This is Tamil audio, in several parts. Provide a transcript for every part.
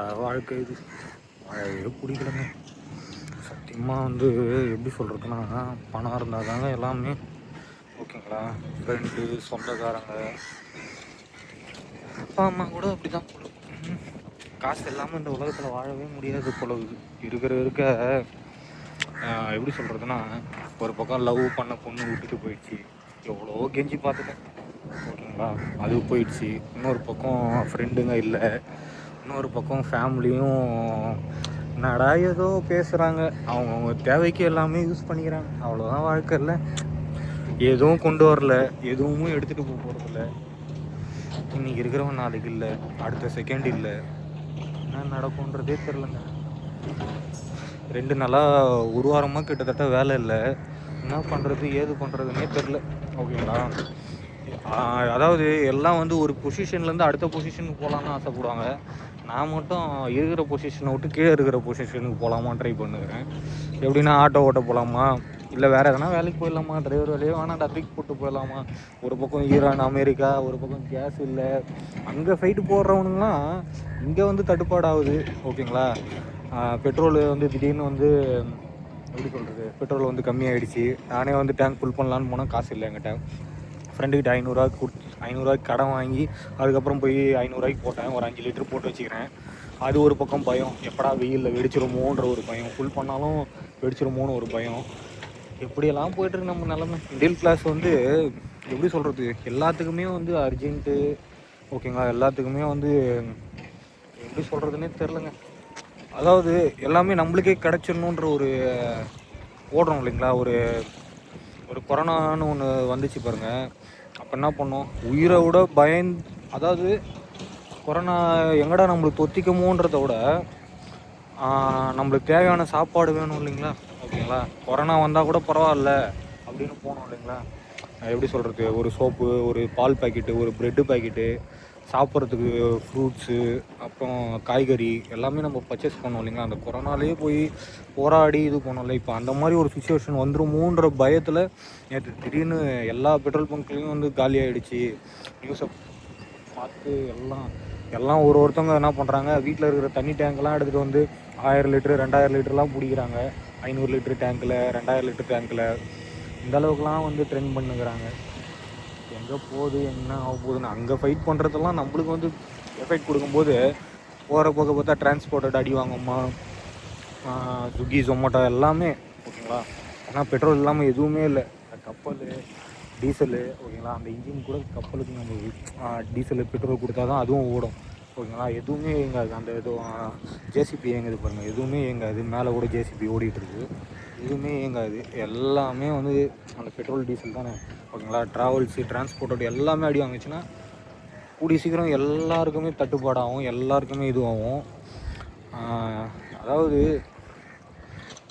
என்னடா வாழ்க்கை இது, வாழவே பிடிக்கலங்க. சத்தியமாக வந்து எப்படி சொல்கிறதுன்னா, பணம் இருந்தால் தாங்க எல்லாமே. ஓகேங்களா? ஃப்ரெண்டு, சொந்தக்காரங்க, அப்பா அம்மா கூட அப்படி தான் போல. காசு இல்லாமல் இந்த உலகத்தில் வாழவே முடியாது போல. இருக்க எப்படி சொல்கிறதுனா, ஒரு பக்கம் லவ் பண்ண பொண்ணு விட்டுட்டு போயிடுச்சு, எவ்வளோ கெஞ்சி பார்த்துட்டேன். ஓகேங்களா? அது போயிடுச்சு. இன்னொரு பக்கம் ஃப்ரெண்டுங்க இல்லை, இன்னொரு பக்கம் ஃபேமிலியும் என்னடா ஏதோ பேசுகிறாங்க, அவங்கவுங்க தேவைக்கு எல்லாமே யூஸ் பண்ணிக்கிறாங்க. அவ்வளோதான் வாழ்க்கை. இல்லை எதுவும் கொண்டு வரல, எதுவும் எடுத்துகிட்டு போக போகிறதில்ல. இன்றைக்கி இருக்கிறவன் நாளைக்கு இல்லை, அடுத்த செகண்ட் இல்லை. என்ன நடக்கும்ன்றதே தெரிலங்க. 2 நாளாக ஒரு வாரமாக கிட்டத்தட்ட வேலை இல்லை. என்ன பண்ணுறது ஏது பண்ணுறதுன்னே தெரில. ஓகேங்களா? அதாவது எல்லாம் வந்து ஒரு பொசிஷன்லேருந்து அடுத்த பொசிஷனுக்கு போகலான்னு ஆசைப்படுவாங்க. நான் மட்டும் இருக்கிற பொசிஷனை விட்டு கீழே இருக்கிற பொசிஷனுக்கு போகலாமா ட்ரை பண்ணுறேன். எப்படின்னா ஆட்டோ ஓட்ட போகலாமா, இல்லை வேறு எதனா வேலைக்கு போயிடலாமா, டிரைவர் வேலையோ வேணாம் தூக்கி போட்டு போயிடலாமா. ஒரு பக்கம் ஈரான் அமெரிக்கா, ஒரு பக்கம் கேஸ் இல்லை, அங்கே ஃபைட்டு போடுறவனுங்களாம் இங்கே வந்து தட்டுப்பாடு ஆகுது. ஓகேங்களா? பெட்ரோல் வந்து திடீர்னு வந்து எப்படி சொல்கிறது, பெட்ரோல் வந்து கம்மியாகிடுச்சு. நானே வந்து டேங்க் ஃபுல் பண்ணலான்னு போனால் காசு இல்லை என்கிட்ட. ஃப்ரெண்டுக்கிட்ட 500 கடன் வாங்கி அதுக்கப்புறம் போய் 500 போட்டேன். ஒரு 5 லிட்டர் போட்டு வச்சுக்கிறேன். அது ஒரு பக்கம் பயம், எப்படா வெயிலில் வெடிச்சிருமோன்ற ஒரு பயம், ஃபுல் பண்ணாலும் வெடிச்சிருமோன்னு ஒரு பயம். எப்படியெல்லாம் போய்ட்டுருக்கு நம்ம நிலமை. மிடில் கிளாஸ் வந்து எப்படி சொல்கிறது, எல்லாத்துக்குமே வந்து அர்ஜென்ட்டு. ஓகேங்களா? எல்லாத்துக்குமே வந்து எப்படி சொல்கிறதுனே தெரிலங்க. அதாவது எல்லாமே நம்மளுக்கே கிடச்சிடணுன்ற ஒரு ஓடுறோம் இல்லைங்களா. ஒரு கொரோனான்னு ஒன்று வந்துச்சு பாருங்கள். அப்போ என்ன பண்ணோம், உயிரை விட அதாவது கொரோனா எங்கடா நம்மளுக்கு தொத்திக்குமோன்றத விட நம்மளுக்கு தேவையான சாப்பாடு வேணும் இல்லைங்களா. ஓகேங்களா? கொரோனா வந்தால் கூட பரவாயில்ல அப்படின்னு போனோம் இல்லைங்களா. எப்படி சொல்கிறது, ஒரு சோப்பு, ஒரு பால் பாக்கெட்டு, ஒரு ப்ரெட்டு பாக்கெட்டு, சாப்பிட்றதுக்கு ஃப்ரூட்ஸு, அப்புறம் காய்கறி எல்லாமே நம்ம பர்ச்சேஸ் பண்ணோம் இல்லைங்களா. அந்த கொரோனாலேயே போய் போராடி இது பண்ணோம்ல. இப்போ அந்த மாதிரி ஒரு சுச்சுவேஷன் வந்துருமோன்ற பயத்தில் நேற்று திடீர்னு எல்லா பெட்ரோல் பங்க்லேயும் வந்து காலி ஆகிடுச்சு. நியூஸை பார்த்து எல்லாம் ஒருத்தவங்க என்ன பண்ணுறாங்க, வீட்டில் இருக்கிற தண்ணி டேங்க்லாம் எடுத்துகிட்டு வந்து 1000 லிட்டரு 2000 லிட்டர்லாம் பிடிக்கிறாங்க. 500 லிட்டரு டேங்க்கில், 2000 லிட்டர் டேங்க்கில், இந்த அளவுக்குலாம் வந்து ட்ரெண்ட் பண்ணுங்கிறாங்க. எங்கே போகுது என்ன ஆக போகுதுன்னு அங்கே ஃபைட் பண்ணுறதெல்லாம் நம்மளுக்கு வந்து எஃபெக்ட் கொடுக்கும்போது, போகிற போக பார்த்தா டிரான்ஸ்போர்ட்டட் அடி வாங்கம்மா, ஸ்விக்கி ஜொமேட்டோ எல்லாமே. ஓகேங்களா? ஆனால் பெட்ரோல் இல்லாமல் எதுவுமே இல்லை. கப்பல், டீசலு. ஓகேங்களா? அந்த இன்ஜின் கூட கப்பலுக்கு நம்ம டீசலு பெட்ரோல் கொடுத்தா தான் அதுவும் ஓடும். ஓகேங்களா? எதுவுமே இயங்காது. அந்த எதுவும் ஜேசிபி இயங்குது பாருங்கள், எதுவுமே இயங்காது. மேலே கூட ஜேசிபி ஓடிட்டுருக்கு, எதுவுமே இயங்காது. எல்லாமே வந்து அந்த பெட்ரோல் டீசல் தானே. ஓகேங்களா? ட்ராவல்ஸு, டிரான்ஸ்போர்ட்டோட எல்லாமே அடி வாங்கிச்சுன்னா கூடிய சீக்கிரம் எல்லாருக்குமே தட்டுப்பாடாகும், எல்லாருக்குமே இதுவாகும். அதாவது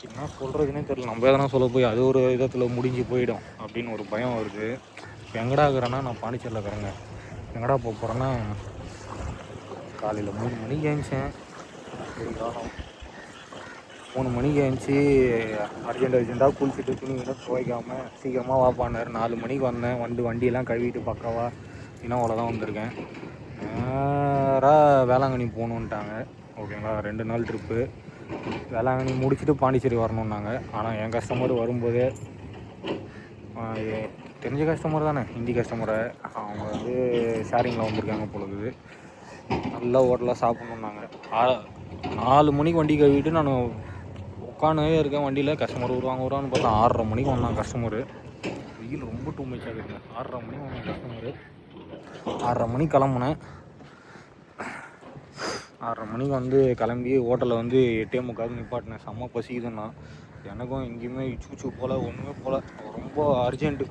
என்ன சொல்கிறதுனே தெரியல. நம்ம எதனா சொல்ல போய் அது ஒரு விதத்தில் முடிஞ்சு போயிடும் அப்படின்னு ஒரு பயம் வருது. இப்போ எங்கடா இருக்கிறேன்னா, நான் பாண்டிச்சேரியில் இருக்கிறேங்க. எங்கடா போக போகிறேன்னா, காலையில் 3 மணிக்கு எழுந்திச்சேன். ஒரு காலம் 3 மணிக்கு எழுந்துச்சி அர்ஜென்ட்டாக குளிச்சுட்டு துணி துவைக்காமல் சீக்கிரமாக வாப்பானார். 4 மணிக்கு வந்தேன். வண்டியெல்லாம் கழுவிட்டு பக்காவாக இனோவில் தான் வந்திருக்கேன். நேராக வேளாங்கண்ணி போகணுன்ட்டாங்க. ஓகேங்களா? 2 நாள் ட்ரிப்பு. வேளாங்கண்ணி முடிச்சுட்டு பாண்டிச்சேரி வரணுன்னாங்க. ஆனால் என் கஸ்டமர் வரும்போதே தெரிஞ்ச கஸ்டமர் தானே, ஹிந்தி கஸ்டமரை, அவங்க வந்து ஷேரிங்கில் வந்திருக்காங்க பொழுது. நல்லா ஹோட்டலாக சாப்பிட்ணுன்னாங்க. 4 மணிக்கு வண்டி கழுவிட்டு நான் உட்கானே இருக்கேன் வண்டியில். கஸ்டமர் வருவான்னு பார்த்தா 6:30 மணிக்கு வந்தாங்க கஸ்டமரு. வெயில் ரொம்ப டூ மச்சாக இருக்குங்க. 6:30 மணிக்கு வந்தாங்க கஸ்டமரு. 6:30 மணிக்கு கிளம்புனேன். 6:30 மணிக்கு வந்து கிளம்பி ஹோட்டலில் வந்து 8:45 நிப்பாட்டினேன். செம்ம பசிக்குதுன்னா எனக்கும் எங்கேயுமே சூச்சு போல் ஒன்றுமே போல், ரொம்ப அர்ஜென்ட்டு.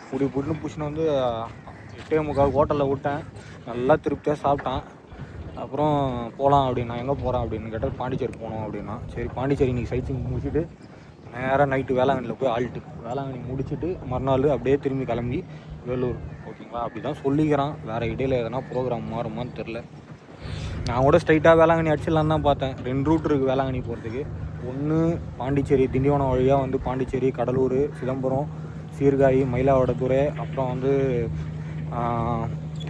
புடின்னு புடிச்சுன்னு வந்து 8:45 ஹோட்டலில் விட்டேன். நல்லா திருப்தியாக சாப்பிட்டான். அப்புறம் போகலாம் அப்படின்னா, எங்கே போகிறேன் அப்படின்னு கேட்டால் பாண்டிச்சேரி போகணும் அப்படின்னா. சரி பாண்டிச்சேரி இன்றைக்கி சைட்ஸிங் முடிச்சுட்டு நேராக நைட்டு வேளாங்கண்ணியில் போய் ஆல்ட்டு. வேளாங்கண்ணி முடிச்சுட்டு மறுநாள் அப்படியே திரும்பி கிளம்பி வேலூர். ஓகேங்களா? அப்படி தான் சொல்லிக்கிறான். வேறு இடையில் எதனா ப்ரோக்ராம் மாறுமான்னு தெரில. நான் கூட ஸ்ட்ரைட்டாக வேளாங்கண்ணி அடிச்சிடலான்னு தான் பார்த்தேன். 2 ரூட் இருக்குது வேளாங்கண்ணி போகிறதுக்கு. ஒன்று பாண்டிச்சேரி திண்டிவனம் வழியாக வந்து பாண்டிச்சேரி, கடலூர், சிதம்பரம், சீர்காழி, மயிலாடுதுறை, அப்புறம் வந்து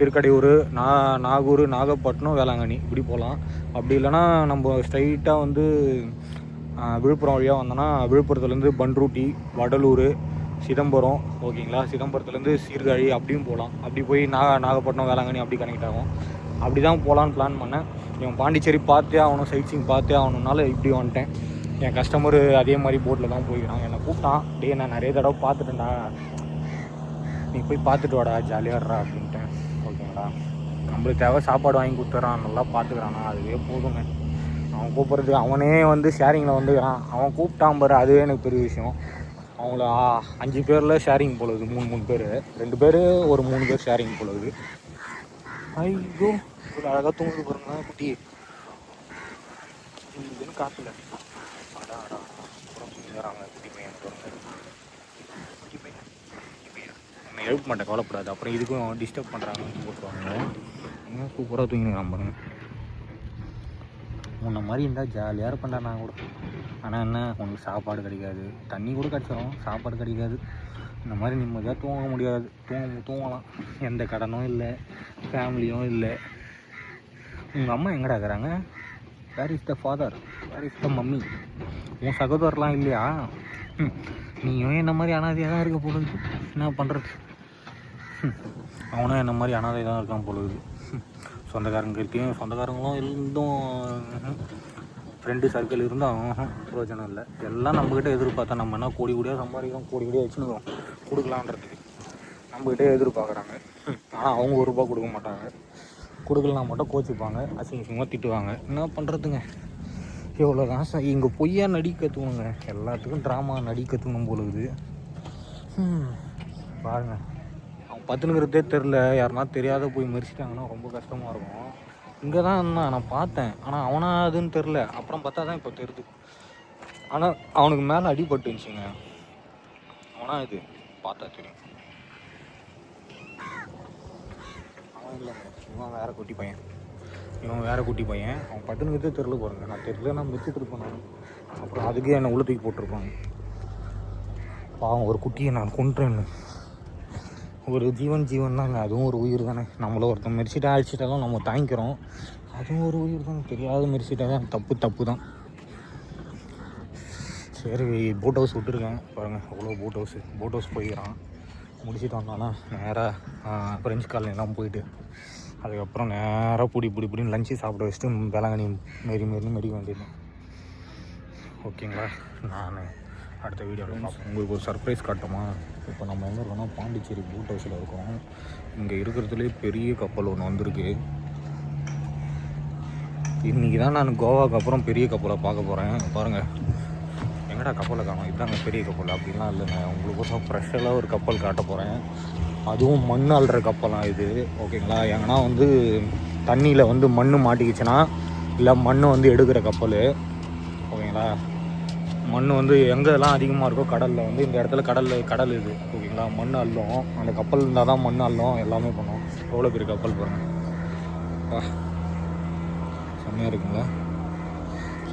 திருக்கடையூர், நாகூர், நாகப்பட்டினம், வேளாங்கண்ணி இப்படி போகலாம். அப்படி இல்லைனா நம்ம ஸ்ட்ரைட்டாக வந்து விழுப்புரம் வழியாக வந்தோன்னா விழுப்புரத்துலேருந்து பண்ருட்டி, வடலூர், சிதம்பரம், ஓகேங்களா, சிதம்பரத்துலேருந்து சீர்காழி அப்படியும் போகலாம். அப்படி போய் நாகப்பட்டினம், வேளாங்கண்ணி அப்படி கனெக்ட் ஆகும். அப்படி தான் போகலான்னு பிளான் பண்ணேன். இவன் பாண்டிச்சேரி பார்த்தே ஆகணும், சைட் சீங் பார்த்தே ஆகணும்னால இப்படி வந்துட்டேன். என் கஸ்டமரு அதே மாதிரி போட்டில் தான் போய்க்கிறான். என்னை கூப்பிட்டான், டே நான் நிறைய தடவை பார்த்துட்டேன்டா, நீ போய் பார்த்துட்டு வாடா, ஜாலியாக இருடா அப்படின்ட்டேன். ஓகேங்களா, நம்மளுக்கு தேவை சாப்பாடு வாங்கி கொடுத்துட்றான், நல்லா பார்த்துக்கிறானா, அதுவே போதுங்க. அவன் கூப்பிட்றதுக்கு அவனே வந்து ஷேரிங்கில் வந்துக்கிறான். அவன் கூப்பிட்டான் பாரு, அதுவே எனக்கு பெரிய விஷயம். அவங்கள 5 பேரில் ஷேரிங் போலது, 3 பேர், 2 பேர் ஒரு 3 பேர் ஷேரிங் போலது. ஐயோ ஒரு அழகாக தூங்குது பாருங்க குட்டி. இதுன்னு காத்துல அப்புறம் தூங்குறாங்க குட்டி பையன் பாருங்க. குட்டி பையன் என்னை எழுப்ப மாட்டேன், கவலைப்படாது. அப்புறம் இதுக்கும் டிஸ்டர்ப் பண்ணுறாங்கன்னு போட்டுருவாங்க. இன்னும் சூப்பராக தூங்கினுங்கிறான் பாருங்க. உன்னை மாதிரி இருந்தால் ஜாலியாக இருப்பேன்டா நான் கூட. ஆனால் என்ன, உனக்கு சாப்பாடு கிடைக்காது, தண்ணி கூட கிடச்சிடும், சாப்பாடு கிடைக்காது. இந்த மாதிரி நிம்மதியாக தூங்க முடியாது. தூங்கலாம், எந்த கடனும் இல்லை, ஃபேமிலியும் இல்லை. உங்கள் அம்மா எங்கடா இருக்கிறாங்க? Where is the father, where is the mummy? உன் சகோதரர்லாம் இல்லையா? நீயும் என்ன மாதிரி அனாதையாக தான் இருக்க போலுது. என்ன பண்ணுறது, அவனும் என்ன மாதிரி அனாதை தான் இருக்கான் போலுது. சொந்தக்காரங்களும் இருந்தும், ஃப்ரெண்டு சர்க்கிள் இருந்தும் பிரயோஜனம் இல்லை. எல்லாம் நம்மக்கிட்ட எதிர்பார்த்தா நம்ம என்ன கோடி கோடியாக சம்பாதிக்கிறோம், கோடி கோடியாக வச்சுருக்கோம் கொடுக்கலான்றதுக்கு நம்மக்கிட்டே எதிர்பார்க்குறாங்க. ஆனால் அவங்க ஒரு ரூபா கொடுக்க மாட்டாங்க. கொடுக்கலாம் மட்டும் கோச்சிப்பாங்க, அசிங்கமாக திட்டுவாங்க. என்ன பண்ணுறதுங்க, எவ்வளோ தான் இங்கே பொய்யா நடிக்க கற்றுக்கணுங்க. எல்லாத்துக்கும் ட்ராமா நடிக்க கற்றுக்கணும் போலுது. பாருங்கள், அவன் பத்துனுங்கிறதே தெரில, யாருனா தெரியாத போய் மறிச்சிட்டாங்கன்னா ரொம்ப கஷ்டமாக இருக்கும். இங்கே தான் இருந்தான், நான் பார்த்தேன். ஆனால் அவனா அதுன்னு தெரில, அப்புறம் பார்த்தா தான் இப்போ தெரியுது. ஆனால் அவனுக்கு மேலே அடிபட்டு இருந்துச்சுங்க. அவனா இது பார்த்தா தெரியும். அவன் இல்லைங்க, இவன் வேறு குட்டி பையன். அவன் பத்துனுங்கிறதே தெரில பாருங்க. நான் தெரில, நான் மிச்சிட்டு இருப்பேன் நான். அப்புறம் அதுக்கே என்னை உள்ள தூக்கி போட்டிருப்பாங்க. பாவம், ஒரு குட்டியை நான் கொன்றேன்னு. ஒரு ஜீவன் தாங்க, அதுவும் ஒரு உயிர் தானே. நம்மள ஒருத்தன் அழிச்சிட்டாலும் நம்ம தாங்கிக்கிறோம், அதுவும் ஒரு உயிர் தானே. தெரியாத மெரிச்சிட்டா தான் தப்பு தான். சரி, போட் ஹவுஸ் விட்டுருக்கேன் பாருங்கள், அவ்வளோ போட் ஹவுஸ் போய்க்கிறான். முடிச்சுட்டு வந்தானா நேராக ஃப்ரெஞ்ச் காலனிலாம் போயிட்டு அதுக்கப்புறம் நேராக பிடின்னு லஞ்சு சாப்பிட வச்சுட்டு வேளாங்கண்ணி மெடிக்க வேண்டியது. ஓகேங்களா, நான் அடுத்த வீடியோவில் உங்களுக்கு ஒரு சர்ப்ரைஸ் காட்டுமா. இப்போ நம்ம எங்கே இருக்கோம்னா பாண்டிச்சேரி போட் ஹவுஸில் இருக்கோம். இங்கே இருக்கிறதுலே பெரிய கப்பல் ஒன்று வந்திருக்கு. இன்றைக்கி தான் நான் கோவாவுக்கு அப்புறம் பெரிய கப்பலை பார்க்க போகிறேன். பாருங்கள், எங்கடா கப்பலை காணும், இதுதாங்க பெரிய கப்பல் அப்படின்லாம் இல்லைங்க. உங்களுக்கோசம் ஸ்பெஷலாக ஒரு கப்பல் காட்ட போகிறேன். அதுவும் மண் அள்ளுற கப்பலாம் இது. ஓகேங்களா, எங்கன்னா வந்து தண்ணியில் வந்து மண் மாட்டிக்கிச்சுன்னா, இல்லை மண் வந்து எடுக்கிற கப்பல். ஓகேங்களா, மண் வந்து எங்கெல்லாம் அதிகமாக இருக்கோ கடலில் வந்து, இந்த இடத்துல கடல் இது. ஓகேங்களா, மண் அள்ளும். அந்த கப்பல் இருந்தால் தான் மண் அள்ளும், எல்லாமே பண்ணும். எவ்வளோ பெரிய கப்பல் பாருங்கள், செம்மையாக இருக்குங்களா,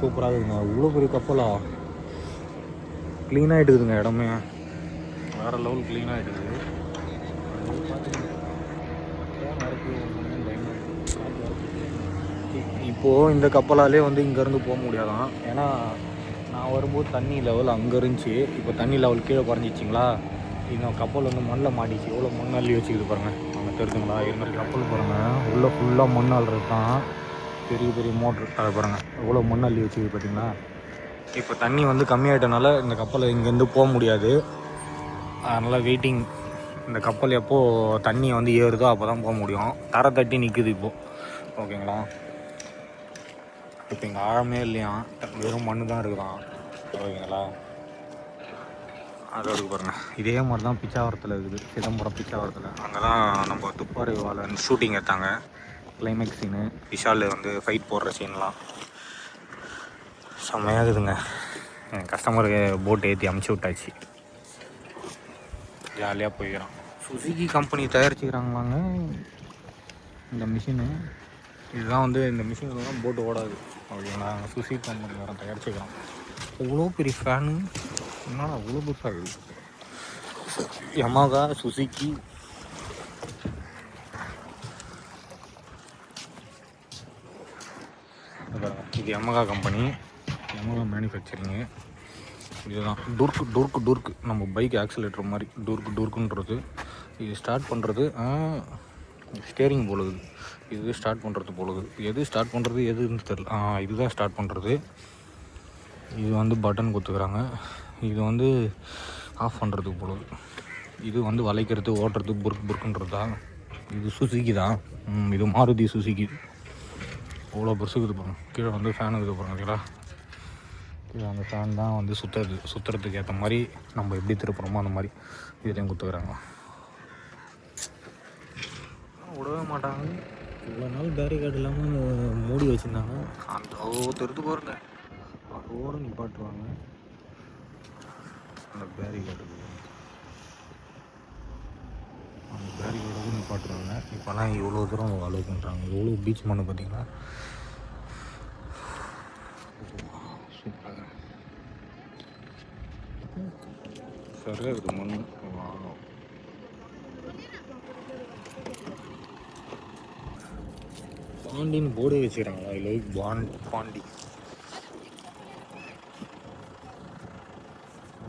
சூப்பராக இருக்குங்க. இவ்வளோ பெரிய கப்பலா, க்ளீனாக ஆகிட்டுக்குதுங்க, இடமே வேறு லெவல் க்ளீனாக ஆகிட்டுக்குது. இப்போது இந்த கப்பலாலே வந்து இங்கேருந்து போக முடியாதான். ஏன்னா நான் வரும்போது தண்ணி லெவல் அங்கே இருந்துச்சு, இப்போ தண்ணி லெவல் கீழே குறைஞ்சிச்சிங்களா. இந்த கப்பல் வந்து மண்ணில் மாட்டிச்சு. எவ்வளோ மண் அள்ளி வச்சுக்கிது பாருங்கள், அங்கே தெரிஞ்சுங்களா. இது மாதிரி கப்பல் பாருங்கள், உள்ளே ஃபுல்லாக மண் அள்ளுறது தான். பெரிய மோட்ரு அதை பாருங்கள், எவ்வளோ மண் அள்ளி வச்சுக்கிது பார்த்தீங்களா. இப்போ தண்ணி வந்து கம்மியாகிட்டனால இந்த கப்பலை இங்கேருந்து போக முடியாது. அதனால் வெயிட்டிங். இந்த கப்பல் எப்போது தண்ணி வந்து ஏறுதோ அப்போ தான் போக முடியும். தரை தட்டி நிற்குது இப்போது. ஓகேங்களா, இப்போ இங்கே ஆழமே இல்லையா, வெறும் மண்ணு தான் இருக்குதான். ஓகேங்களா, அது இருக்கு பாருங்கள். இதே மாதிரி தான் பிச்சாவரத்தில் இருக்குது, சிதம்பரம் பிச்சாவரத்தில். அங்கே தான் நம்ம துப்பாரி வாழன் ஷூட்டிங் எடுத்தாங்க. கிளைமேக்ஸ் சீனு, விஷால் வந்து ஃபைட் போடுற சீன்லாம் செம்மையாகுதுங்க. என் கஸ்டமருக்கு போட் ஏற்றி அமுச்சு விட்டாச்சு, ஜாலியாக போய்க்கிறான். சுசுகி கம்பெனி தயாரிச்சுக்கிறாங்களாங்க இந்த மிஷினு. இதுதான் வந்து இந்த மிஷினில் தான் போட்டு ஓடாது. அப்படிங்களா, சுசுகி கம்பெனி வேறு தயாரிச்சுக்கிறான். அவ்வளோ பெரிய ஃபேனு, என்னடா அவ்வளோ பெருசாக இருக்குது. யமாகா, சுசுகி, இது யமகா கம்பெனி, யமகா மேனுஃபேக்சரிங்கு. இதுதான் டோர்க்கு நம்ம பைக் ஆக்சிலேட்டர் மாதிரி டோர்க்குன்றது. இது ஸ்டார்ட் பண்ணுறது ஸ்டேரிங் போலுது. இது ஸ்டார்ட் பண்ணுறது போலுது. எது ஸ்டார்ட் பண்ணுறது எதுன்னு தெரியல. இதுதான் ஸ்டார்ட் பண்ணுறது. இது வந்து பட்டன் கொடுத்துக்கிறாங்க. இது வந்து ஆஃப் பண்ணுறதுக்கு போலுது. இது வந்து வளைக்கிறது ஓட்டுறது புர்க்குன்றது தான். இது சுசுக்கி தான். இது மாருதி சுசுக்கி. அவ்வளோ பெருசுக்கு இது பாருங்க. கீழே வந்து ஃபேனு இது பாருங்களா. கீழே அந்த ஃபேன் தான் வந்து சுற்றுறதுக்கு ஏற்ற மாதிரி நம்ம எப்படி திருப்புறோமோ அந்த மாதிரி இதுலேயும் கொடுத்துக்கிறாங்க. விடவே மாட்டாங்க. இவ்வளோ நாள் பேரிகார்டு இல்லாமல் மூடி வச்சுருந்தாங்க. அந்த தெருத்து பாருங்க, அதோடு நிப்பாட்டுவாங்க அந்த பேரிகார்டு. அந்த பேரிகார்டோடு நிப்பாட்டுவாங்க. இப்போலாம் இவ்வளோ தூரம் அலோவ் பண்ணுறாங்க. எவ்வளோ பீச் மண்ணு பார்த்தீங்கன்னா சூப்பராக சரியாக இருக்குது மண். பாண்டின்னு போர்டே வச்சுக்கிறாங்களா? இல்லை பாண்டி.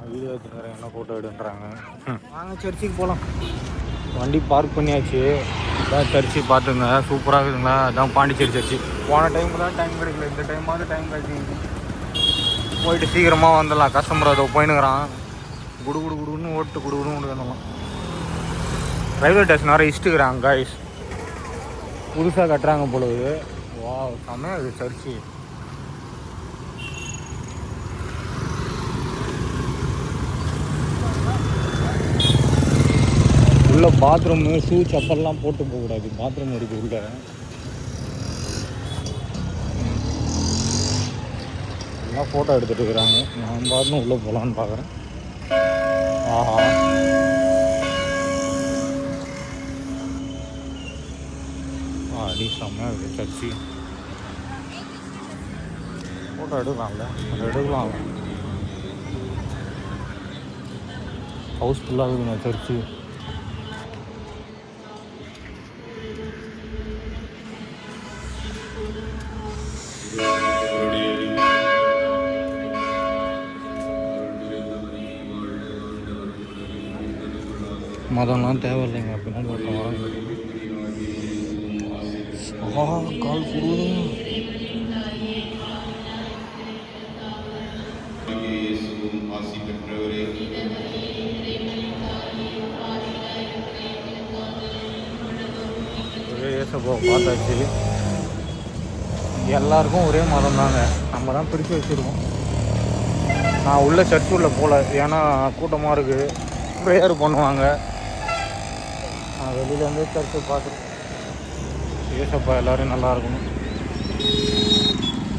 வீடியோ எடுத்துக்கிறேன், என்ன ஃபோட்டோ எடுன்றாங்க. வாங்க சர்ச்சுக்கு போகலாம். வண்டி பார்க் பண்ணியாச்சு. இதான் சர்ச்சு பார்த்துங்க, சூப்பராக இருக்குதுங்களா? அதான் பாண்டிச்சேரி சர்ச்சு. போன டைம் தான் டைம் கிடைக்கல, இந்த டைமாவது டைம் கிடைச்சிங்க. போயிட்டு சீக்கிரமாக வந்துடலாம். கஸ்டமர் அதை போயினுக்கிறான். குடுன்னு ஓட்டு குடுன்னு வந்துடலாம். ரயில்வே ஸ்டேஷன் வேறு இஷ்டுக்கிறாங்க காய்ஸ். புதுசாக கட்டுறாங்க பொழுது. வா செம்மையாக இருக்குது சர்ச்சு. உள்ள பாத்ரூமு ஷூ செப்பல்லாம் போட்டு போகக்கூடாது. பாத்ரூம் இருக்குது உள்ள. எல்லாம் ஃபோட்டோ எடுத்துகிட்டு இருக்கிறாங்க. நான் பாத்ரூம் உள்ளே போகலான்னு பார்க்குறேன். ஆஹா, அடி செம்மையாக இருக்குது சர்ச்சு. ஃபோட்டோ எடுக்கலாம்ல, எடுக்கலாம். ஹவுஸ்ஃபுல்லாக இருக்குதுங்க சர்ச்சு. மதம்லாம் தேவையில்லைங்க. பின்னாடி ஒருத்தன் வராங்க. கால் புடுதும். ஒரே ஏசப்போ பார்த்தாச்சு. எல்லாருக்கும் ஒரே மதம் தாங்க. நம்ம தான் பிரித்து வச்சுருக்கோம். நான் உள்ள சர்ச்சு உள்ள போகல, ஏன்னா கூட்டமாக இருக்குது. ப்ரேயர் பண்ணுவாங்க. நான் வெளியிலேருந்து சர்ச்சு பார்த்துருக்கேன். ஏசப்பா எல்லோரும் நல்லா இருக்கணும்.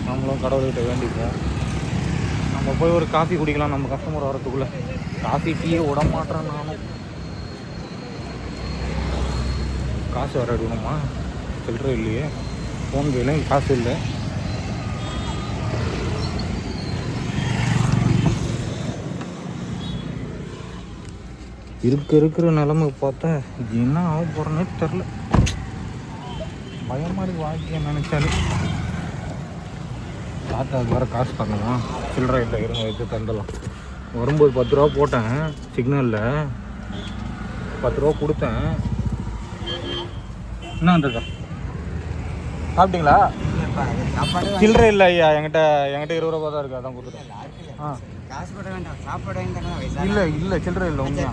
நம்மளும் கடவுள்கிட்ட வேண்டிப்போம். நம்ம போய் ஒரு காஃபி குடிக்கலாம். நம்ம கஸ்டமர் வரத்துக்குள்ளே காஃபி டீயே விட மாட்டேறேன் நானும். காசு வர எடுக்கணுமா? சில்லற இல்லையே. ஃபோன்பேலையும் காசு இல்லை. இருக்கிற நிலைமை பார்த்தா என்ன ஆக போகிறேன்னே தெரில. பயமாக இருக்கு வாழ்க்கையை நினச்சாலே. தாத்தாவுக்கு வேறு காசு தரணுமா? சில்லற இல்லை, இருங்க எடுத்து தந்துடலாம். வரும்போது 10 ரூபா போட்டேன் சிக்னலில். 10 ரூபா கொடுத்தேன். என்ன வந்ததா? சாப்பிட்டீங்களா? சில்லற இல்லை ஐயா, என்கிட்ட 20 ரூபா தான் இருக்குது, அதான் கொடுத்துட்டேன். இல்லை சில்லற இல்லை உண்மையா.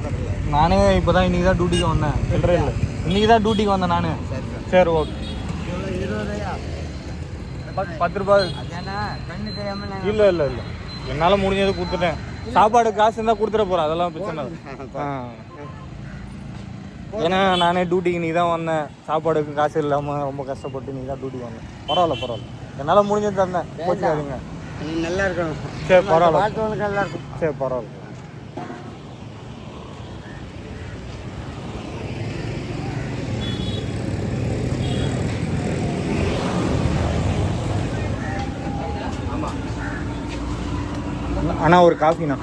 நானே இப்போ தான் இன்றைக்கி தான் டியூட்டிக்கு வந்தேன். சில்லற இல்லை, இன்றைக்கி தான் டியூட்டிக்கு வந்தேன் நான். சரி ஓகே. 10 ரூபா இல்லை என்னால் முடிஞ்சது கொடுத்துட்டேன். சாப்பாடு காசு இருந்தால் கொடுத்துட போகிறேன், அதெல்லாம் பிரச்சனை இல்லை. ஏன்னா நானே டியூட்டிக்கு நீ தான் வந்தேன். சாப்பாடுக்கு காசு இல்லாமல் ரொம்ப கஷ்டப்பட்டு நீ தான் டியூட்டிக்கு வந்தேன். பரவாயில்ல என்னால் முடிஞ்சது தந்தேன். போச்சுக்காதீங்க. நல்லா இருக்கணும். சரி பரவாயில்ல, நல்லா இருக்கும். சரி பரவாயில்ல. அண்ணா ஒரு காஃபிண்ணா.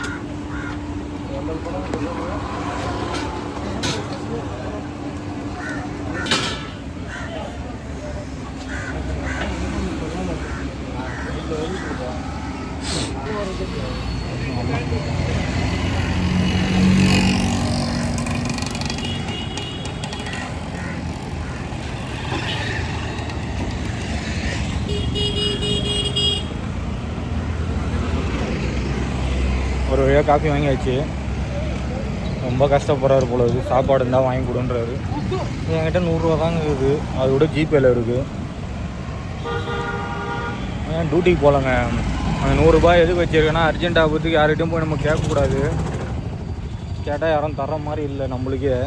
ஒரு வழியாக காஃபி வாங்கியாச்சு. ரொம்ப கஷ்டப்படுறாரு போல இருக்குது. சாப்பாடு இருந்தால் வாங்கி கொடுன்றாரு. என்கிட்ட 100 ரூபா தாங்க இருக்குது. அதோட ஜிபேயில் இருக்குது. ஏன் டியூட்டிக்கு போகலங்க. அந்த 100 ரூபாய் எதுக்கு வச்சுருக்கேன்னா அர்ஜென்ட் ஆபத்துக்கு யார்கிட்டையும் போய் நம்ம கேட்கக்கூடாது. கேட்டால் யாரும் தர்ற மாதிரி இல்லை நம்மளுக்கே.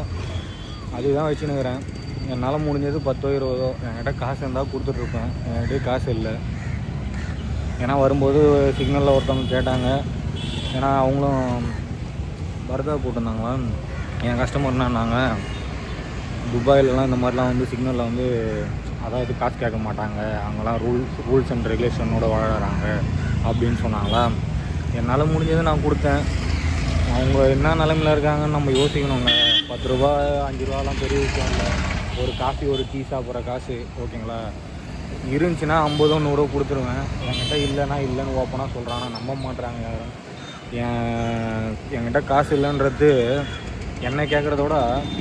அதுதான் வச்சுன்னுக்கிறேன். என்னால் முடிஞ்சது 10 20 என்கிட்ட காசு இருந்தால் கொடுத்துட்ருப்பேன். என்கிட்ட காசு இல்லை. ஏன்னா வரும்போது சிக்னலில் ஒருத்தவங்க கேட்டாங்க. ஏன்னா அவங்களும் பரதா போட்டிருந்தாங்களா. என் கஸ்டமர்னாங்க துபாயிலலாம் இந்த மாதிரிலாம் வந்து சிக்னலில் வந்து அதாவது காசு கேட்க மாட்டாங்க, அவங்களாம் ரூல்ஸ் அண்ட் ரெகுலேஷனோட வாழறாங்க அப்படின்னு சொன்னாங்களா. என்னால் முடிஞ்சதை நான் கொடுத்தேன். அவங்க என்ன நிலைமையில் இருக்காங்கன்னு நம்ம யோசிக்கணுங்க. 10 ரூபா 5 ரூபாலாம் பெரிய விஷயம் இல்லை. ஒரு காஃபி ஒரு டீ சாப்பிட்ற காசு ஓகேங்களா. இருந்துச்சுன்னா 50 100 கொடுத்துருவேன். என்கிட்ட இல்லைன்னா இல்லைன்னு ஓப்பனாக சொல்கிறான். நான் நம்ப மாட்டுறாங்க யாரும். என்கிட்ட காசு இல்லைன்றது என்னை கேட்குறதோட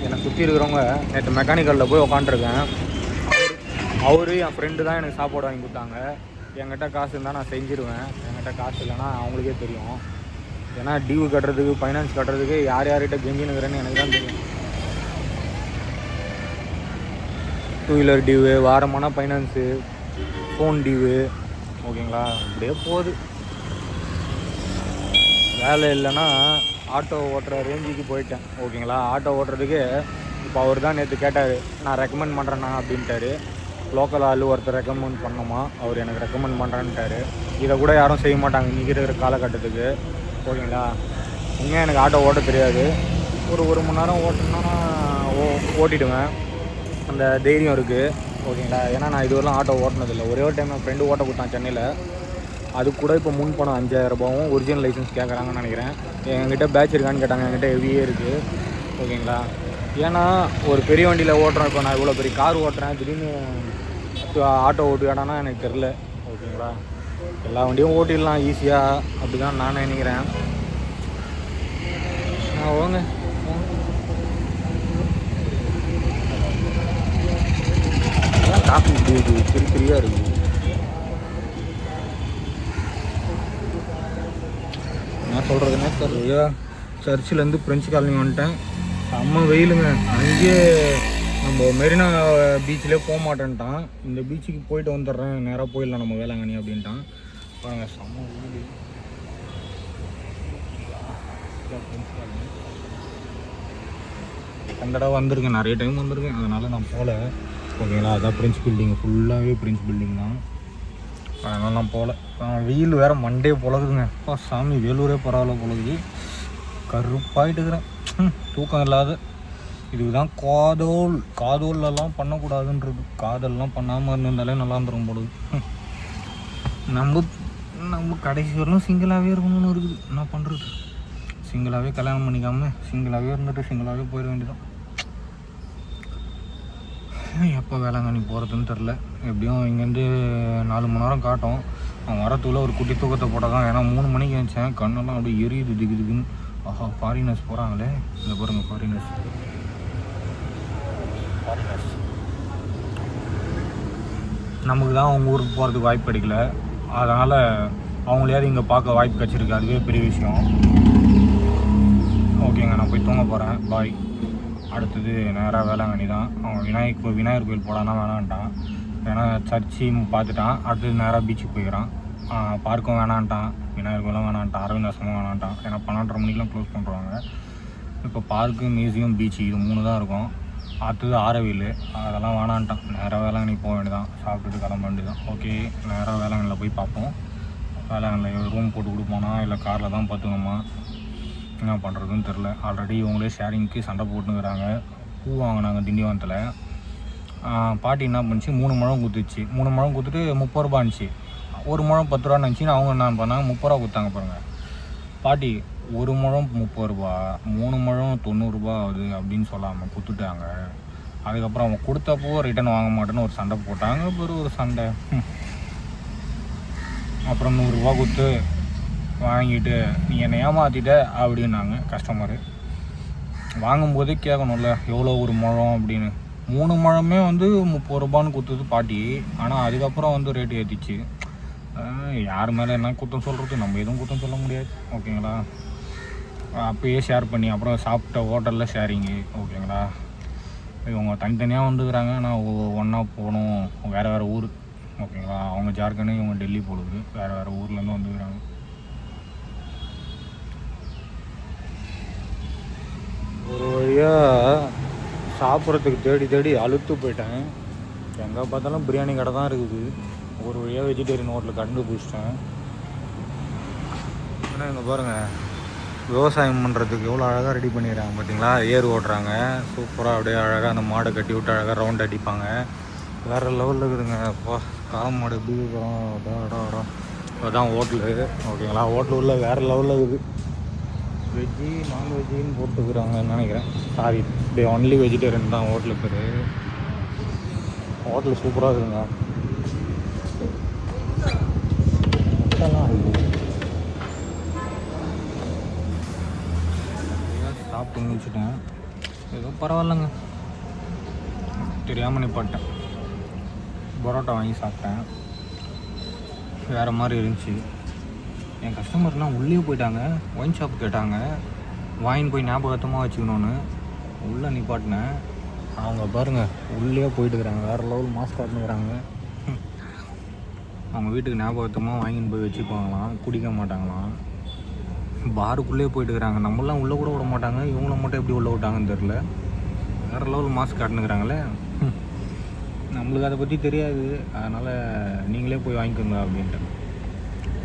என்னை சுற்றி இருக்கிறவங்க. நேற்று மெக்கானிக்கலில் போய் உக்காண்ட்ருக்கேன். அவரு என் ஃப்ரெண்டு தான் எனக்கு சாப்பாடு வாங்கி கொடுத்தாங்க. என்கிட்ட காசு இருந்தால் நான் செஞ்சுருவேன். என்கிட்ட காசு இல்லைன்னா அவங்களுக்கே தெரியும். ஏன்னா டியூ கட்டுறதுக்கு ஃபைனான்ஸ் கட்டுறதுக்கு யார் யார்கிட்ட கெஞ்சினுக்கிறேன்னு எனக்கு தான் தெரியும். 2 வீலர் டியூவு, வாரமான ஃபைனான்ஸு, ஃபோன் டியூவு ஓகேங்களா. அப்படியே போகுது. வேலை இல்லைன்னா ஆட்டோ ஓட்டுற ரேஞ்சுக்கு போயிட்டேன் ஓகேங்களா. ஆட்டோ ஓட்டுறதுக்கு இப்போ அவர் தான் நேற்று கேட்டார், நான் ரெக்கமெண்ட் பண்ணுறேண்ணா அப்படின்ட்டாரு. லோக்கல் ஆள் ஒருத்தர் ரெக்கமெண்ட் பண்ணோமா, அவர் எனக்கு ரெக்கமெண்ட் பண்ணுறேன்ட்டாரு. இதை கூட யாரும் செய்ய மாட்டாங்க இன்றைக்கி இருக்கிற காலகட்டத்துக்கு ஓகேங்களா. உண்மையாக எனக்கு ஆட்டோ ஓட்ட தெரியாது. ஒரு 1 மணி நேரம் ஓட்டணுன்னா ஓட்டிடுவேன். அந்த தைரியம் இருக்குது ஓகேங்களா. ஏன்னா நான் இதுவரெல்லாம் ஆட்டோ ஓட்டினதில்லை. ஒரே ஒரு டைம் என் ஃப்ரெண்டு ஓட்ட கொடுத்தான் சென்னையில். அது கூட இப்போ முன் பணம் 5000 ரூபாவும் ஒரிஜினல் லைசன்ஸ் கேட்குறாங்கன்னு நினைக்கிறேன். என்கிட்ட பேட்ச் இருக்கான்னு கேட்டாங்க. என்கிட்ட ஹெவியே இருக்குது ஓகேங்களா. ஏன்னா ஒரு பெரிய வண்டியில் ஓட்டுறோம். இப்போ நான் இவ்வளோ பெரிய கார் ஓட்டுறேன், திடீர்னு ஆட்டோ ஓட்டுவேடானா எனக்கு தெரில ஓகேங்களா. எல்லா வண்டியும் ஓட்டிடலாம் ஈஸியாக, அப்படி தான் நான் நினைக்கிறேன். ஓங்க காஃபி திரியாக இருக்குது. நான் சொல்கிறதுனே தெரியலையா. சர்ச்சிலேருந்து ஃப்ரெஞ்சு காலனி வந்துட்டேன். செம்ம வெயிலுங்க. அங்கேயே நம்ம மெரினா பீச்சிலே போக மாட்டேன்ட்டான். இந்த பீச்சுக்கு போயிட்டு வந்துடுறேன், நேராக போயிடலாம் நம்ம வேளாங்கண்ணி அப்படின்ட்டான். பாருங்க செம்ம வெயில். ஃப்ரெஞ்சு காலனி அந்த தடவை வந்திருக்கேன், நிறைய டைம் வந்திருக்கேன். அதனால் நான் போகல ஓகேங்களா. அதான் ஃப்ரெஞ்சு பில்டிங், ஃபுல்லாகவே ஃப்ரெஞ்சு பில்டிங் தான். அதனால் நான் போகல. வெயில் வேறு மண்டே பொழகுதுங்க. அப்பா சாமி, வேலூரே பரவாயில்ல பொழகுது. கருப்பாயிட்டுக்கிறேன். தூக்கம் இல்லாத. இதுக்கு தான் காதோல்லலாம் பண்ணக்கூடாதுன்றது. காதல்லாம் பண்ணாமல் இருந்திருந்தாலே நல்லா இருந்துடும் பொழுது. நம்ம கடைசி வரலாம் சிங்கிளாகவே இருக்கணும்னு இருக்குது. என்ன பண்ணுறது, சிங்கிளாகவே கல்யாணம் பண்ணிக்காமல் சிங்கிளாகவே இருந்துட்டு சிங்கிளாகவே போயிட வேண்டியதான். எப்போ வேளாங்கண்ணி போகிறதுன்னு தெரில. எப்படியும் இங்கேருந்து 4 மணி நேரம் காட்டும். அவன் வரத்துக்குள்ளே ஒரு குட்டி தூக்கத்தை போட்டால் தான். ஏன்னா 3 மணிக்கு எழுந்தேன், கண்ணெல்லாம் அப்படியே எரியுது திக்குன்னு. ஆஹா, ஃபாரினர்ஸ் போகிறாங்களே, இந்த பாருங்க ஃபாரினர்ஸ். நமக்கு தான் அவங்க ஊருக்கு போகிறதுக்கு வாய்ப்பு கிடைக்கல. அதனால் அவங்களையாவது இங்கே பார்க்க வாய்ப்பு கிடச்சிருக்கு. அதுவே பெரிய விஷயம். ஓகேங்க, நான் போய் தூங்க போகிறேன். பாய். அடுத்தது நேராக வேளாங்கண்ணி தான். அவன் விநாயகர் கோயில் போடானா வேணான்ட்டான். ஏன்னா சர்ச்சையும் பார்த்துட்டான். அடுத்தது நேராக பீச்சுக்கு போய்க்கிறான். பார்க்கும் வேணான்ட்டான், விநாயகர் கோயிலும் வேணான்ட்டான், அரவிந்தாசமும் வேணான்ட்டான். ஏன்னா 12:30 மணிக்கெலாம் க்ளோஸ் பண்ணுறாங்க. இப்போ பார்க்கு, மியூசியம், பீச்சு இது 3 தான் இருக்கும். அடுத்தது ஆரவில், அதெல்லாம் வேணான்ட்டான். நேராக வேளாங்கண்ணி போக வேண்டியதான். சாப்பிட்டுட்டு கிளம்ப வேண்டியதான். ஓகே, நேராக வேளாங்கண்ணியில் போய் பார்ப்போம். வேளாங்கண்ணியில் ரூம் போட்டு கொடுப்போனா இல்லை காரில் தான் பார்த்துக்கோமா, என்ன பண்ணுறதுன்னு தெரில. ஆல்ரெடி இவங்களே ஷேரிங்க்கு சண்டை போட்டுங்கிறாங்க. பூ வாங்கினாங்க திண்டிவனத்தில். பாட்டி என்ன பண்ணிச்சு, 3 முழம் குத்துச்சு. 3 முழம் குத்துட்டு 30 ரூபா இருந்துச்சு. 1 முழம் 10 ரூபான்னு இருந்துச்சுன்னு அவங்க என்ன பண்ணாங்க, 30 ரூபா கொடுத்தாங்க பாருங்கள். பாட்டி 1 முழம் 30 ரூபா, 3 முழம் 90 ரூபா ஆகுது அப்படின்னு சொல்லாமல் கொடுத்துட்டாங்க. அதுக்கப்புறம் அவங்க கொடுத்தப்போ ரிட்டன் வாங்க மாட்டேன்னு ஒரு சண்டை போட்டாங்க. ஒரு சண்டை அப்புறம் 100 கொடுத்து வாங்கிட்டு நீ என்னை ஏமாற்றிட்ட அப்படின்னாங்க கஸ்டமரு. வாங்கும்போதே கேட்கணும்ல எவ்வளோ ஒரு முழம் அப்படின்னு. 3 முழமே வந்து 30 ரூபான்னு கொடுத்தது பாட்டி. ஆனால் அதுக்கப்புறம் வந்து ரேட்டு ஏற்றிச்சு. யார் மேலே என்ன குத்தம் சொல்கிறது, நம்ம எதுவும் குத்தம் சொல்ல முடியாது ஓகேங்களா. அப்போயே ஷேர் பண்ணி அப்புறம் சாப்பிட்ட ஹோட்டலில் ஷேரிங்கு ஓகேங்களா. இவங்க தனித்தனியாக வந்துக்கிறாங்க, ஆனால் ஒன்றா போகணும், வேறு ஊர் ஓகேங்களா. அவங்க ஜார்க்கண்ட், இவங்க டெல்லி போடுது, வேறு ஊர்லேருந்து வந்துக்கிறாங்க. ஒரு வழியாக சாப்பிட்றதுக்கு தேடி அழுத்து போயிட்டேன். எங்கே பார்த்தாலும் பிரியாணி கடை தான் இருக்குது. ஒரு வழியாக வெஜிடேரியன் ஹோட்டலில் கண்டுபிடிச்சிட்டேன். ஏன்னா இங்கே பாருங்கள், விவசாயம் பண்ணுறதுக்கு எவ்வளோ அழகாக ரெடி பண்ணிடுறாங்க பார்த்தீங்களா. ஏர் ஓட்டுறாங்க சூப்பராக, அப்படியே அழகாக அந்த மாடை கட்டி விட்டு அழகாக ரவுண்ட் அடிப்பாங்க. வேறு லெவலில் இருக்குதுங்க. அப்பா காளை மாடு எப்படி இருக்கிறோம். அதுதான் ஹோட்டலு ஓகேங்களா. ஹோட்டல் உள்ள வேறு லெவலில் இருக்குது. வெஜ்ஜி நான்வெஜ்ஜின்னு போட்டுக்கிறாங்கன்னு நினைக்கிறேன். சாரி, இப்படி ஒன்லி வெஜிடேரியன் தான் ஹோட்டலு பேர். ஹோட்டல் சூப்பராக இருக்குங்க. சாப்பிட்டு முடிச்சுட்டேன். ஏதோ பரவாயில்லைங்க, தெரியாமல் நிப்பாட்டேன். பரோட்டா வாங்கி சாப்பிட்டேன், வேறு மாதிரி இருந்துச்சு. என் கஸ்டமர்லாம் உள்ளே போயிட்டாங்க. ஒயின் ஷாப் கேட்டாங்க, வாங்கின்னு போய் ஞாபகத்தமாக வச்சுக்கணுன்னு உள்ளே நிப்பாட்டினேன். அவங்க பாருங்கள் உள்ளே போயிட்டுருக்குறாங்க, வேறு லெவல் மாஸ்க் காட்டுனுக்குறாங்க. அவங்க வீட்டுக்கு ஞாபகத்தமாக வாங்கின்னு போய் வச்சுப்பாங்களாம், குடிக்க மாட்டாங்களாம். பாருக்குள்ளே போயிட்டுருக்குறாங்க. நம்மளாம் உள்ளே கூட விட மாட்டாங்க, இவங்கள மட்டும் எப்படி உள்ளே விட்டாங்கன்னு தெரில. வேறு லெவல் மாஸ்க் காட்டுனுக்குறாங்களே. நம்மளுக்கு அதை பற்றி தெரியாது, அதனால் நீங்களே போய் வாங்கிக்கோங்க அப்படின்ட்டு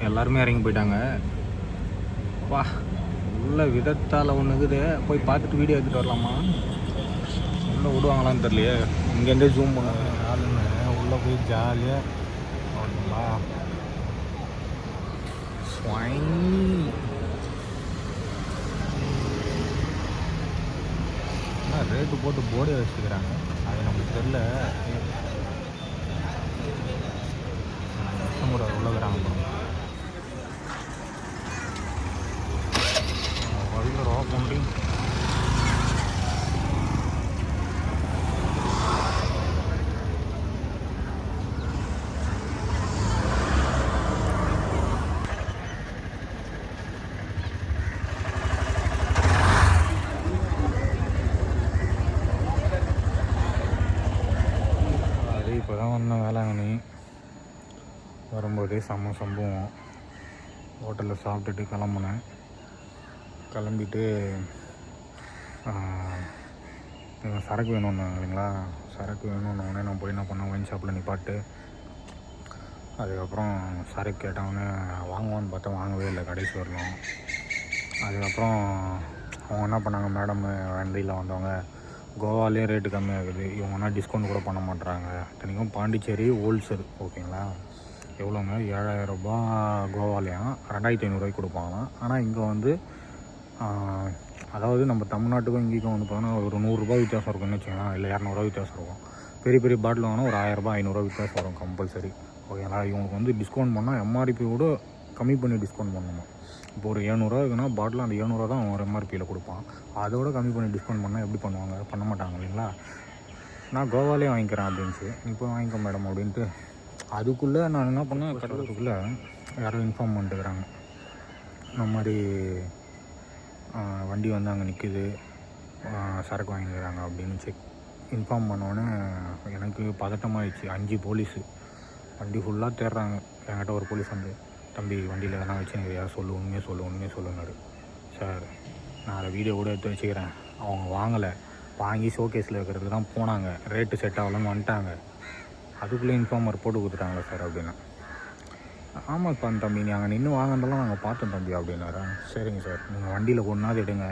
எல்லாருமே இறங்கி போயிட்டாங்க. வா உள்ள விதத்தால் ஒன்று இருக்குது, போய் பார்த்துட்டு வீடியோ எடுத்துகிட்டு வரலாமா. உள்ளே விடுவாங்களான்னு தெரியலையே. இங்கேருந்தே ஜூம் பண்ணுவாங்க ஆளுன்னு. உள்ளே போய் ஜாலியாக வரணுங்களா. ரேட்டு போட்டு போர்டே வச்சுக்கிறாங்க, அது நம்மளுக்கு தெரில. கஸ்டமர் உள்ளகிறாங்க வழியில் ரோ பண்ணி. இப்போ தான் வந்தேன் வேளாங்கண்ணி. வரும்போதே சம்பவம். ஹோட்டலில் சாப்பிட்டுட்டு கிளம்புனேன். கிளம்பிட்டு சரக்கு வேணும்னு இல்லைங்களா. சரக்கு வேணும்னே நான் போய் என்ன பண்ணேன், ஒயின் ஷாப்பில் நிப்பாட்டு. அதுக்கப்புறம் சரக்கு கேட்டவொடனே வாங்குவான்னு பார்த்தா வாங்கவே இல்லை கடைசி வரணும். அதுக்கப்புறம் அவங்க என்ன பண்ணாங்க, மேடம் வண்டியில் வந்தவங்க, கோவாலேயே ரேட்டு கம்மியாகுது, இவங்கன்னா டிஸ்கவுண்ட் கூட பண்ண மாட்டுறாங்க. இத்தனைக்கும் பாண்டிச்சேரி ஹோல்சேல் ஓகேங்களா. எவ்வளோங்க, 7000 ரூபா கோவாலேயும் 2500 கொடுப்பாங்களாம். ஆனால் இங்கே வந்து அதாவது நம்ம தமிழ்நாட்டுக்கும் இங்கேயும் வந்து பார்த்தோன்னா ஒரு 100 ரூபா வித்தியாசம் இருக்குன்னு வச்சுக்கலாம், இல்லை 200 வித்தியாசம் இருக்கும். பெரிய பெரிய பாட்டில் வாங்கினா ஒரு 1000 ரூபா 500 வித்தியாசம் வரும் கம்பல்சரி ஓகேங்களா. இவங்களுக்கு வந்து டிஸ்கவுண்ட் பண்ணால் எம்ஆர்பி கூட கம்மி பண்ணி டிஸ்கவுண்ட் பண்ணணும். இப்போ ஒரு 700 இருக்குன்னா பாட்டில் அந்த 700 தான் அவன் எம்ஆர்பியில் கொடுப்பான். அதோட கம்மி பண்ணி டிஸ்கவுண்ட் பண்ணால் எப்படி பண்ணுவாங்க, பண்ண மாட்டாங்க இல்லைங்களா. நான் கோவாலே வாங்கிக்கிறேன் அப்படின்ட்டு, இப்போ வாங்கிக்க மேடம் அப்படின்ட்டு. அதுக்குள்ளே நான் என்ன பண்ணேன், கட்டுறதுக்குள்ளே யாரோ இன்ஃபார்ம் பண்ணிட்டுக்கிறாங்க, இந்த மாதிரி வண்டி வந்து அங்கே நிற்குது, சரக்கு வாங்கிக்கிறாங்க அப்படின்னு இன்ஃபார்ம் பண்ணோன்னே எனக்கு பதட்டமாகிடுச்சு. 5 போலீஸு வண்டி ஃபுல்லாக தேடுறாங்க. என்கிட்ட ஒரு போலீஸ் வந்து, தம்பி வண்டியில் எதனா வச்சு எனக்கு யார் உண்மையாக சொல்லுனாரு. சார் நான் அதை வீடியோ கூட எடுத்து வச்சுக்கிறேன், அவங்க வாங்கலை, வாங்கி ஷோகேஸில் வைக்கிறதுக்கு தான் போனாங்க, ரேட்டு செட் ஆகலன்னு வந்துட்டாங்க, அதுக்குள்ளே இன்ஃபார்மர் போட்டு கொடுத்துட்டாங்களே சார் அப்படின்னா. ஆமாம் இப்போ தம்பி நாங்கள் நின்று வாங்கினதெல்லாம் நாங்கள் பார்த்தோம் தம்பி அப்படின்னாரா. சரிங்க சார், நீங்கள் வண்டியில் கொண்டாது எடுங்க,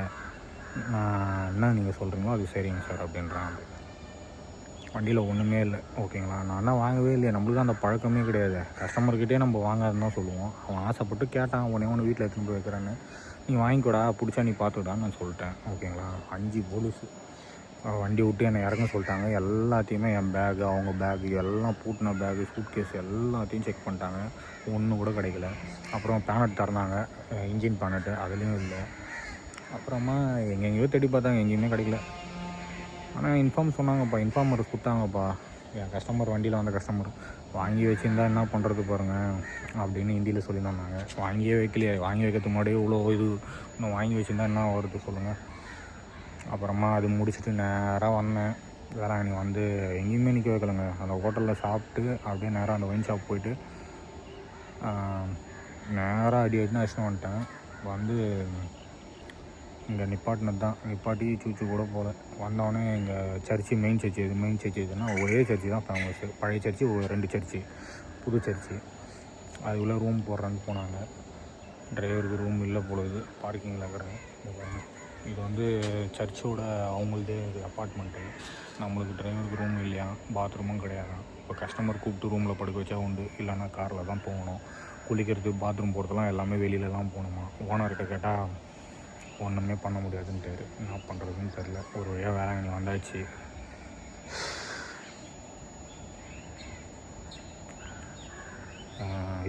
நான் என்ன நீங்கள் சொல்கிறீங்களோ அது சரிங்க சார் அப்படின்றான். வண்டியில் ஒன்றுமே இல்லை ஓகேங்களா. நான் தான் வாங்கவே இல்லையா, நம்மளுக்கு அந்த பழக்கமே கிடையாது. கஸ்டமர்கிட்டே நம்ம வாங்காதுன்னு தான் சொல்லுவோம். அவன் ஆசைப்பட்டு கேட்டான், ஒன்று வீட்டில் எடுத்துன்னு போய் வைக்கிறேன்னு, நீ வாங்கிக்கூடா, பிடிச்சா நீ பார்த்துக்கிட்டான்னு நான் சொல்லிட்டேன் ஓகேங்களா. 5 போலீஸு வண்டி விட்டு என்னை இறங்க சொல்லிட்டாங்க. எல்லாத்தையுமே என் பேகு, அவங்க பேகு எல்லாம் பூட்டின பேகு, சூட்கேஸ் எல்லாத்தையும் செக் பண்ணிட்டாங்க. ஒன்று கூட கிடைக்கல. அப்புறம் பேனட் திறந்தாங்க, இன்ஜின் பேனட்டு, அதுலேயும் இல்லை. அப்புறமா எங்கெங்கேயோ தேடி பார்த்தாங்க, எங்கேயுமே கிடைக்கல. ஆனால் இன்ஃபார்ம் சொன்னாங்கப்பா, இன்ஃபார்மர் கொடுத்தாங்கப்பா. என் கஸ்டமர், வண்டியில் வந்த கஸ்டமர் வாங்கி வச்சுருந்தா என்ன பண்ணுறது பாருங்கள் அப்படின்னு ஹிந்தியில் சொல்லியிருந்தாங்க. வாங்கியே வைக்கலையே, வாங்கி வைக்கிறதுக்கு முன்னாடியே இவ்வளோ இது இன்னும் வாங்கி வச்சுருந்தா என்ன வருது சொல்லுங்கள். அப்புறமா அது முடிச்சுட்டு நேராக வந்தேன். வேளாங்கண்ணி வந்து எங்கேயுமே நிற்க வைக்கலைங்க. அந்த ஹோட்டலில் சாப்பிட்டு அப்படியே நேராக அந்த ஒயின் ஷாப் போயிட்டு நேராக அடிச்சுன்னு அடிச்சுட்டு வந்துட்டேன். வந்து இங்கே நிப்பாட்டினது தான், நிப்பாட்டி சூச்சு கூட போகல. வந்தோடனே இங்கே சர்ச்சு, மெயின் சர்ச்சு எதுனா ஒரே சர்ச்சு தான் ஃபேமஸ்ஸு. பழைய சர்ச்சு, 2 சர்ச்சு, புது சர்ச்சு. அதுக்குள்ளே ரூம் போடுறான்னு போனாங்க. டிரைவருக்கு ரூம் இல்லை போடுது, பார்க்கிங்கில் இருக்கிறேன். இது வந்து சர்ச்சோட அவங்களதே இது அப்பார்ட்மெண்ட்டு. நம்மளுக்கு டிரைவருக்கு ரூம் இல்லையா, பாத்ரூமும் கிடையாது. இப்போ கஸ்டமர் கூப்பிட்டு ரூமில் படுக்க வச்சா உண்டு, இல்லைன்னா காரில் தான் போகணும். குளிக்கிறது, பாத்ரூம் போகிறதுலாம் எல்லாமே வெளியில் தான் போகணுமா. ஓனர்கிட்ட கேட்டால் ஒன்றுமே பண்ண முடியாதுன்ட்டாரு. என்ன பண்ணுறதுன்னு தெரில. ஒரு வழியாக வேளாங்கண்ணி வந்தாச்சு.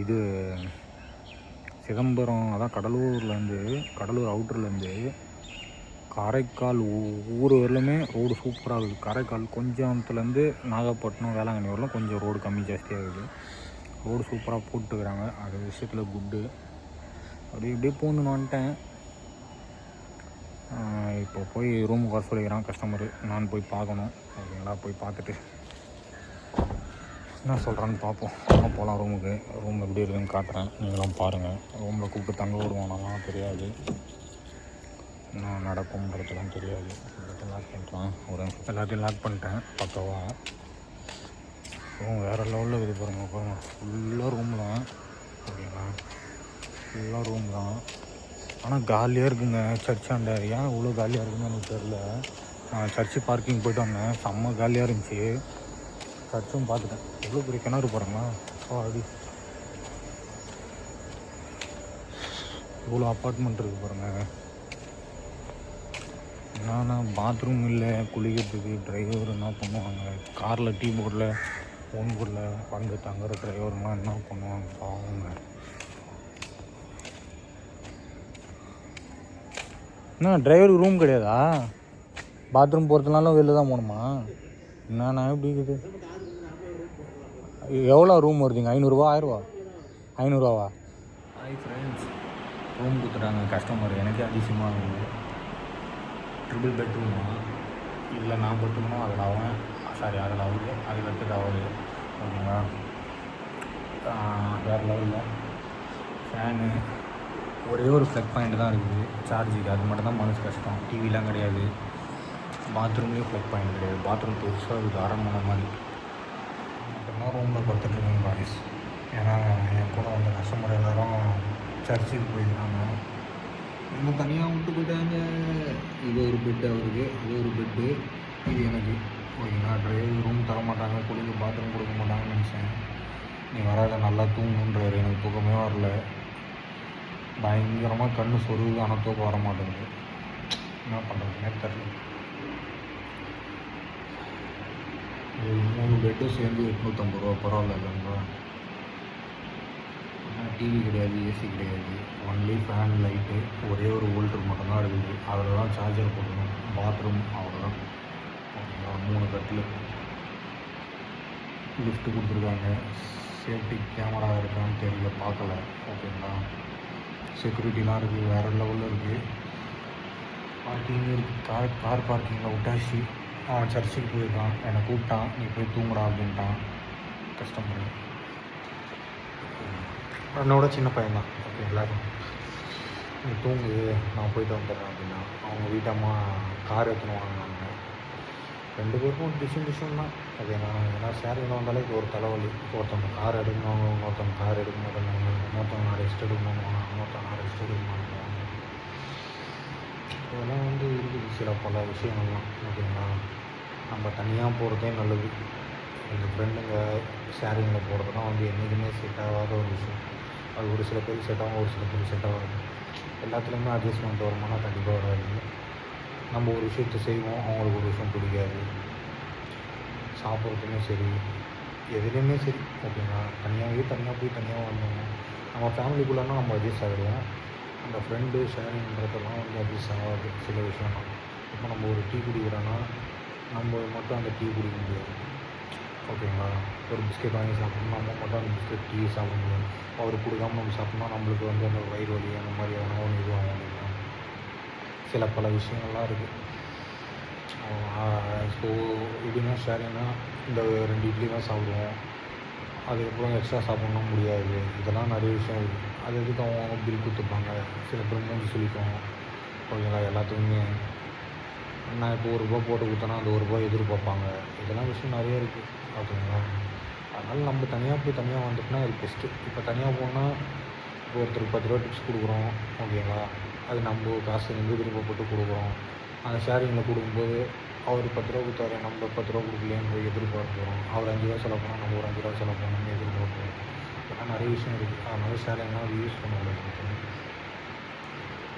இது சிதம்பரம், அதான் கடலூர் அவுட்டர்லேருந்து காரைக்கால் ஊர் வரலுமே ரோடு சூப்பராக இருக்குது. காரைக்கால் கொஞ்சத்துலேருந்து நாகப்பட்டினம், வேளாங்கண்ணி வரலாம் கொஞ்சம் ரோடு கம்மி ஜாஸ்தியாக இருக்குது. ரோடு சூப்பராக போட்டுக்கிறாங்க, அது விஷயத்தில் குட்டு. இப்படியே போகணுன்னு வந்துட்டேன். இப்போ போய் ரூமுக்கு வர சொல்லிக்கிறான் கஸ்டமரு. நான் போய் பார்க்கணும். ஓகேங்களா, போய் பார்த்துட்டு என்ன சொல்கிறான்னு பார்ப்போம். போகலாம் ரூமுக்கு. ரூம் எப்படி இருக்குதுன்னு காட்டுறேன், நீங்களும் பாருங்கள். ரூமில் கூப்பிட்டு தங்க விடுவானலாம் தெரியாது, என்ன நடக்கும்ன்றதுலாம் தெரியாது. எல்லாத்தையும் லாக் பண்ணிட்டேன். எல்லாத்தையும் லாக் பண்ணிட்டேன் பக்கவா. ரூம் வேறு லெவலில் இருக்குது பாருங்கள். ஃபுல்லாக ரூம் தான். ஓகேங்களா, ஃபுல்லாக ரூம் தான். ஆனால் காலியாக இருக்குங்க சர்ச்சாண்ட. ஏன் இவ்வளோ காலியாக இருக்குன்னு எனக்கு தெரில. நான் சர்ச்சு பார்க்கிங் போய்ட்டு வந்தேன், செம்ம காலியாக இருந்துச்சு. சர்ச்சும் பார்த்துட்டேன். எவ்வளோ பெரிய கிணறு பாருங்களா. அப்படி இவ்வளோ அப்பார்ட்மெண்ட் இருக்குது பாருங்கள். என்னன்னா பாத்ரூம் இல்லை, குளிக்கிறதுக்கு டிரைவர் என்ன பண்ணுவாங்க. காரில் டீ போர்டில் ஒன் போர்டில் வந்து தங்குற டிரைவர்லாம் என்ன பண்ணுவாங்க பாவங்க. என்ன டிரைவருக்கு ரூம் கிடையாதா? பாத்ரூம் போகிறதுனால வெளில தான் போகணுமா? என்னண்ணா எப்படி இருக்குது? எவ்வளோ ரூம் வருதுங்க? 500ரூவா 1000ரூவா? 500ரூவாவா? ஹாய் ஃப்ரெண்ட்ஸ், ரூம் கொடுத்துட்டாங்க கஸ்டமர். எனக்கே அதிசயமாக இருக்குது. ட்ரிபிள் பெட்ரூமா இல்லை, நான் படுத்துக்கணும், அதில் அவன் அதில் அவரு, அதில் எடுத்துட்டு அவரு. ஓகேங்களா, வேறு லெவலில் ஃபேனு. ஒரே ஒரு ப்ளக் பாயிண்ட் தான் இருக்குது சார்ஜுக்கு, அது மட்டும் தான் மனசு கஷ்டம். டிவிலாம் கிடையாது. பாத்ரூம்லேயும் ப்ளக் பாயிண்ட் கிடையாது. பாத்ரூம் பெருசாக இருக்குது, அரண்மனை மாதிரி. மட்டும்தான் ரூமில் படுத்துட்ருக்கேன் பாய்ஸ். ஏன்னா என் கூட வந்த கஸ்டமர் எல்லோரும் சர்ச்சுக்கு போயிருக்காங்க. நம்ம தனியாக விட்டு போயிட்டாங்க. இது ஒரு பெட்டு அவருக்கு, அது ஒரு பெட்டு, இது எனக்கு. ஓகேங்களா, டிரைவர் ரூம் தர மாட்டாங்க, குளிக்க பாத்ரூம் கொடுக்க மாட்டாங்கன்னு நினச்சேன். நீ வராத நல்லா தூங்குன்றாரு. எனக்கு தூக்கமே வரல, பயங்கரமாக கண்ணு சொருகுது, ஆனால் தூக்கம் வர மாட்டேங்குது. என்ன பண்ணுறதுனே தெரியல. இது 3 பெட்டும் சேர்ந்து 850 ரூபா, பரவாயில்ல இல்லைங்களா? ஆனால் டிவி கிடையாது, ஏசி கிடையாது, ஒன்லி ஃபேன், லைட்டு, ஒரே ஒரு வோல்டர் மட்டும்தான் இருக்குது. அதில் தான் சார்ஜர் போடணும். பாத்ரூம் அவ்வளோதான். ஓகேங்களா, 3 கட்டில். லிஃப்ட்டு கொடுத்துருக்காங்க. சேஃப்டி கேமரா இருக்கான்னு தெரியல, பார்க்கல. ஓகேங்களா, செக்யூரிட்டிலாம் இருக்குது, வேறு லெவலில் இருக்குது. பார்க்கிங் இருக்குது. கார் பார்க்கிங்கில் விட்டாச்சு. சர்ச்சுக்கு போயிருக்கான், என்னை கூப்பிட்டான், நீ போய் தூங்குடா அப்படின்ட்டான் கஸ்டமர். என்னோட சின்ன பையன்தான். ஓகேங்களா, நீ தூங்கு, நான் போயிட்டு வந்துடுறேன் அப்படின்னா. அவங்க வீட்டம்மா கார் எடுத்துன்னு வாங்கினாங்க. 2 பேருக்கும் டிஷன் தான். ஓகேங்களா, ஏன்னா ஷேரிங்கில் வந்தாலே ஒரு தலைவலி. ஒருத்தவங்க கார் எடுக்கணும், இன்னொருத்தவங்க கார் எடுக்க மாட்டேங்க, இன்னொருத்தவங்க ரெஸ்ட் எடுக்கணும், இன்னொருத்தவங்க ரெஸ்ட் எடுக்க மாட்டேங்க. இதெல்லாம் வந்து இருக்குது சில பல விஷயங்கள்லாம். ஓகேங்களா, நம்ம தனியாக போகிறதே நல்லது. எங்கள் ஃப்ரெண்டுங்க ஷேரிங்கில் போகிறதுலாம் வந்து என்றைக்குமே செட் ஆகாத ஒரு விஷயம். அது ஒரு சில பேருக்கு செட் ஆகும், ஒரு சில பேருக்கு செட் ஆகாது. எல்லாத்துலேயுமே அட்ஜஸ்ட்மெண்ட் வருமானா கண்டிப்பாக வராது. நம்ம ஒரு விஷயத்த செய்வோம், அவங்களுக்கு ஒரு விஷயம் பிடிக்காது. சாப்பிட்றதுமே சரி, எதுலேயுமே சரி ஓகேங்களா. தனியாக போய் தனியாக வந்தோம். நம்ம ஃபேமிலிக்குள்ளேனா நம்ம அட்ஜஸ்ட் ஆகிடுவோம். அந்த ஃப்ரெண்டு ஷேரிங்கிறதெல்லாம் வந்து அட்ஜஸ்ட் ஆகாது சில விஷயம்லாம். இப்போ நம்ம ஒரு டீ குடிக்கிறோன்னா நம்ம மட்டும் அந்த டீ குடிக்க முடியாது ஓகேங்களா. ஒரு பிஸ்கெட் வாங்கி சாப்பிட்ணும், நம்ம மட்டும் அந்த பிஸ்கெட் டீ சாப்பிட முடியாது. அவருக்கு கொடுக்காம நம்ம சாப்பிட்னா நம்மளுக்கு வந்து அந்த வயிறு வலி அந்த மாதிரி எதனா ஒன்று இதுவாகும் இல்லைங்களா. சில பல விஷயங்கள்லாம் இருக்குது. ஸோ எப்படின்னா ஷேரிங்னா இந்த 2 இட்லி தான் சாப்பிடுவோம், அதுக்கப்புறம் எக்ஸ்ட்ரா சாப்பிட்ணும் முடியாது. இதெல்லாம் நிறைய விஷயம் இருக்குது. அது எதுக்கு அவங்க பில் கொடுத்துப்பாங்க. சில பேர் மூஞ்சி சொல்லிக்கும் ஓகேங்களா. எல்லாத்துக்குமே நான் இப்போ ₹1 போட்டு கொடுத்தேன்னா அந்த ₹1 எதிர்பார்ப்பாங்க. இதெல்லாம் விஷயம் நிறைய இருக்குது ஓகேங்களா. அதனால் நம்ம தனியாக போய் தனியாக வந்துட்டுனா அது பெஸ்ட்டு. இப்போ தனியாக போனால் இப்போ ஒருத்தருக்கு ₹10 டிப்ஸ் கொடுக்குறோம் ஓகேங்களா. அது நம்ம காசு வந்து விருப்பப்பட்டு கொடுக்குறோம். அந்த ஷேரிங்கில் கொடுக்கும்போது அவர் ₹10 கொடுத்தாரு, நம்ம ₹10 கொடுக்கலையேன்ற எதிர்பார்க்குறோம். அவர் ₹5 செலவு பண்ணால் நம்ம ஒரு ₹5 செலவு பண்ணணும்னு எதிர்பார்க்குறோம். இதெல்லாம் நிறைய விஷயம் இருக்குது. அதனால ஷேரிங்லாம் அது யூஸ் பண்ணக்கூடாது.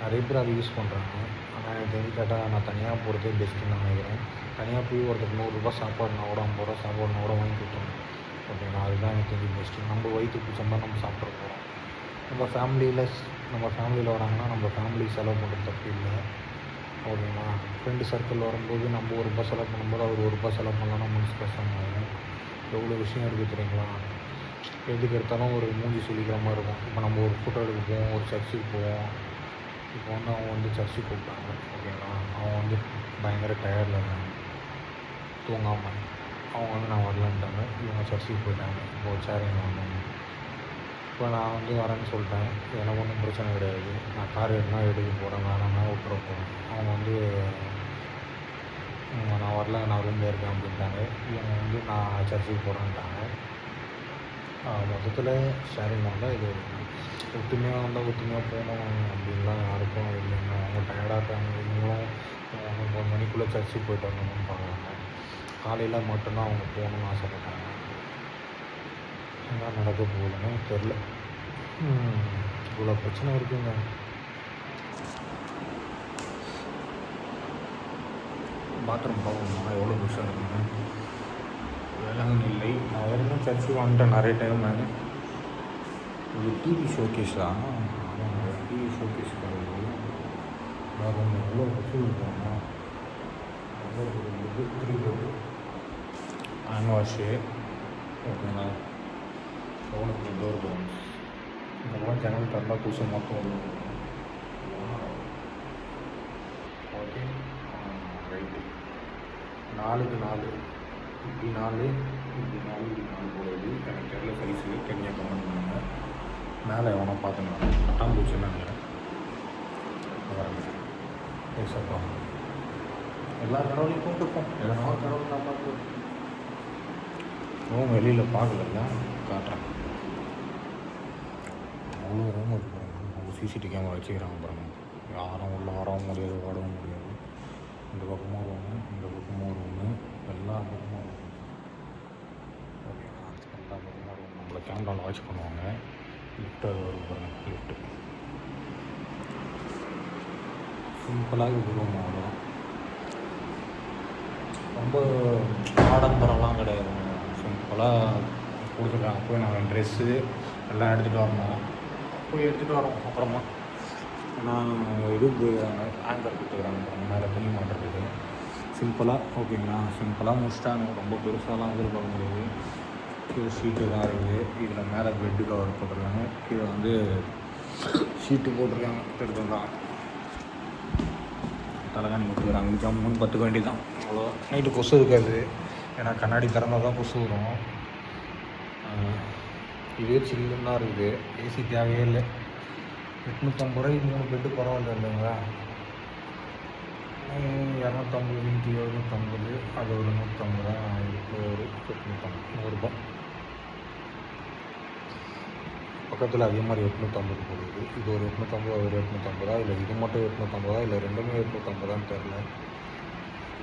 நிறைய பேர் அதை யூஸ் பண்ணுறாங்க. ஆனால் எனக்கு தெரிஞ்சு கேட்டால் நான் தனியாக போகிறதே பெஸ்ட்டுன்னு நான் நினைக்கிறேன். தனியாக போய் ஒருத்தருக்கு ₹100 சாப்பாடுனா கூட ₹50 சாப்பாடுனா கூட வாங்கி கொடுத்துருவோம் ஓகேங்களா. அதுதான் எனக்கு தெரிஞ்சு பெஸ்ட்டு. நம்ம வயிற்றுக்கு பிடிச்ச மாதிரி நம்ம சாப்பிட போகிறோம். நம்ம ஃபேமிலியில் வராங்கன்னா நம்ம ஃபேமிலிக்கு செலவு பண்ணுறது தப்பு இல்லை ஓகேங்களா. ஃப்ரெண்டு சர்க்கிள் வரும்போது நம்ம ₹1 செலவு பண்ணும்போது அவர் ₹1 செலவு பண்ணலான்னா மனசு கஷ்டமாகும். எவ்வளோ விஷயம் இருக்குது தெரியுங்களா. எதுக்கு எடுத்தாலும் ஒரு மூஞ்சி சொல்லிக்கிற மாதிரி இருக்கும். இப்போ நம்ம ஒரு ஃபோட்டோ எடுக்க போவோம், ஒரு சர்ச்சுக்கு போவோம். இப்போ வந்து அவங்க வந்து சர்ச்சுக்கு கூப்பிட்டாங்க ஓகேங்களா. அவங்க வந்து பயங்கர டயர்டில் இருந்தாங்க, தூங்காமல். அவங்க வந்து நான் வரலன்ட்டாங்க. இவங்க சர்ச்சுக்கு போயிட்டாங்க. இப்போ ஷேரிங் வந்தாங்க. இப்போ நான் வந்து வரேன்னு சொல்லிட்டேன். எனக்கு ஒன்றும் பிரச்சனை கிடையாது. நான் கார் எடுனா எடுக்க போகிறேன், வேணாம்னா விட்டுற போகிறேன். அவங்க வந்து நான் வரல, நான் ரூமில் இருக்கேன் அப்படின்ட்டாங்க. இவங்க வந்து நான் சர்ச்சுக்கு போகிறேன்ட்டாங்க. மொத்தத்தில் ஷேரிங் வந்தால் இது ஒத்துமையாக வந்தால் ஒத்துமையாக போகணும் அப்படின்லாம் யாருக்கும் இல்லைங்க. அவங்க டயர்டாக இருக்காங்க. இவங்களும் 9 மணிக்குள்ளே சர்ச்சுக்கு போயிட்டு வரணும்னு பார்க்குறாங்க. காலையில் மட்டும்தான் அவங்க போகணுன்னு ஆசைப்பட்டாங்க. என்ன நடக்க போகுதுன்னு தெரில. இவ்வளோ பிரச்சனை இருக்குங்க. பாத்ரூம் போகணுமா எவ்வளோ விஷயம் இருக்குங்க. வேளாங்கண்ணி இல்லை, நான் ஏற்கனவே சர்ச்சுக்கு வந்துட்டேன் நிறைய டைம். இது டிவி ஷோகேஸ் தான். டிவி ஷோகேஸ் கிடையாது. வேறு ஒன்று எவ்வளோ வசூல் இருக்காங்க. எவ்வளோ 3 பெட் ஹேண்ட் வாஷு ஓகேங்களா. எவ்வளோ டோர் பவுன்ஸ் இதெல்லாம் ஜனல் தரலாம் புதுசு மொத்தம் ஓகே ரைட்டு. 4க்கு 4 இப்படி 4 இப்படி 4 இப்படி 4 போடுறது எனக்கு தெரியல. சைஸு தெரிஞ்ச கமெண்ட் பண்ணுங்கள். மேலே எவனோ பார்த்துங்க பட்டாம்பூச்சின்னு நினைக்கிறேன். ஏசப்பா எல்லா கடவுளையும் கூப்பிட்டுப்போம். எதனா கடவுள் நான் பார்த்து ரூம் வெளியில் பார்க்கல காட்டுறேன். அவ்வளோ ரூம் இருக்கிறாங்க. அவங்க சிசிடிவி கேமரா வச்சுக்கிறாங்க பாருங்க. யாரும் உள்ள வரவும் முடியாது, ஓடவும் முடியாது. இந்த பக்கமும் ரூமு, இந்த பக்கமும் ரூமு, எல்லா பக்கமும் ரூமு ஓகேங்களா. எல்லா பக்கமும் ரூம் நம்மளை கேமராவில் வாட்ச் பண்ணுவாங்க. லிஃப்ட்டு வரும் பாருங்க. லிஃப்ட்டு சிம்பிளாக இருக்குது ரூம். அவ்வளோதான். ரொம்ப ஆடம்பரம்லாம் கிடையாதுங்க. சிம்பிளாக கொடுத்துருக்காங்க. போய் நாங்கள் ட்ரெஸ்ஸு எல்லாம் எடுத்துகிட்டு வரணும். போய் எடுத்துகிட்டு வரோம் அப்புறமா. நான் இது ஆங்கர் கொடுத்துக்கிறாங்க மேலே துணி மாட்டுறதுக்கு. சிம்பிளாக ஓகேங்களா. சிம்பிளாக முடிச்சிட்டாங்க. ரொம்ப பெருசாலாம் எதிர்பார்க்க முடியாது. கீழே ஷீட்டு தான் இருக்குது. இதில் மேலே பெட்டு கவர் போட்டிருக்காங்க. கீழே வந்து ஷீட்டு போட்டிருக்காங்க. எடுத்துக்கலாம் தலைகாணி கொடுத்துக்கிறாங்க. ஜம்முன்னு பத்துக்க வேண்டியது தான். அவ்வளோ நைட்டு கொசு இருக்காது. ஏன்னா கண்ணாடி திறந்தால் தான் கொசு வரும். இதே சில்லுன்னு தான் இருக்குது. ஏசி தேவையே இல்லை. 850 3 பெட்டு பரவாயில்ல இல்லைங்களா. 250 இன்ட்டு 750 அது ஒரு 150 தான். இப்போ ஒரு 850 100 பக்கத்தில் அதே மாதிரி 850 போடுது. இது ஒரு 850 ஒரு 850 இல்லை இது மட்டும் 850 இல்லை ரெண்டுமே 850 தெரில.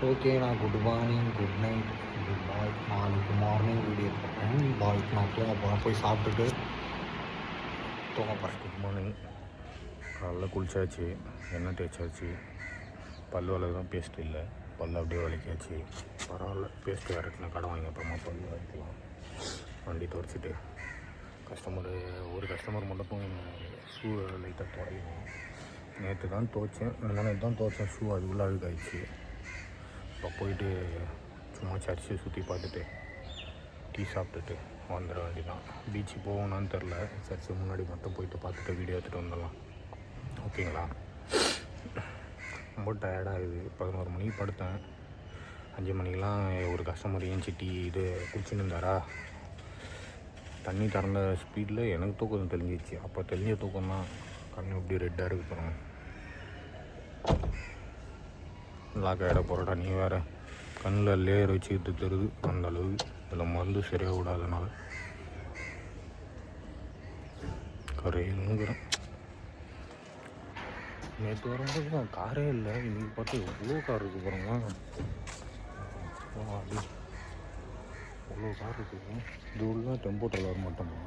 ஓகே, நான் good morning, good night, good bye. நாளைக்கு மார்னிங் வீடியோ போடுறேன். பாய். நான் தூங்க போகிறேன். போய் சாப்பிட்டுட்டு தூங்க போகிறேன். Good morning. காலைல குளிச்சாச்சு, எண்ணெய் தேய்ச்சாச்சு, பல் வளர்க்கு தான் பேஸ்ட் இல்லை, பல் அப்படியே வலிக்காச்சு. பரவாயில்ல, பேஸ்ட்டு வேறு கடை வாங்கி அப்புறமா பல் வலிக்கலாம். வண்டி துடைச்சிட்டு ஒரு கஸ்டமர் மட்டும் ஷூ லைட்டாக துடைக்கணும். நேற்று தான் துவைச்சேன், நேற்று தான் துவைச்சேன் ஷூ, அதுக்குள்ளே அழுக்காயிடுச்சு. இப்போ போயிட்டு சும்மா சர்ச்சை சுற்றி பார்த்துட்டு டீ சாப்பிட்டுட்டு வந்துட வேண்டியதான். பீச்சு போகணுன்னு தெரில, சர்ச்சு முன்னாடி மட்டும் போயிட்டு பார்த்துட்டு வீடியோ எடுத்துகிட்டு வந்துடலாம். ஓகேங்களா? ரொம்ப டயர்டாகுது. 11 மணிக்கு படுத்தேன். 5 மணிக்கெலாம் ஒரு கஸ்டமர் ஏஞ்சி டீ இது குடிச்சுன்னு இருந்தாரா, தண்ணி திறந்த ஸ்பீடில் எனக்கு தூக்கம் தெளிஞ்சிச்சு. அப்போ தெளிஞ்ச தூக்கம் தான், கண்ணு எப்படி ரெட்டாக இருக்கணும். லாக் ஆகிட போகிறடா நீ வேறு, கண்ணில் லேயர் வச்சுக்கிட்டு தருது அந்த அளவு. இதில் மருந்து சரியாக விடாதனால கரையுங்கிறேன். நேற்று வரும்போது தான் காரே இல்லை, இன்றைக்கி பார்த்து எவ்வளோ கார் இருக்குது பாருங்க. அப்படி எவ்வளோ கார் இருக்குது. இது உள்ள டெம்போ ட்ராவலர் மட்டுமா?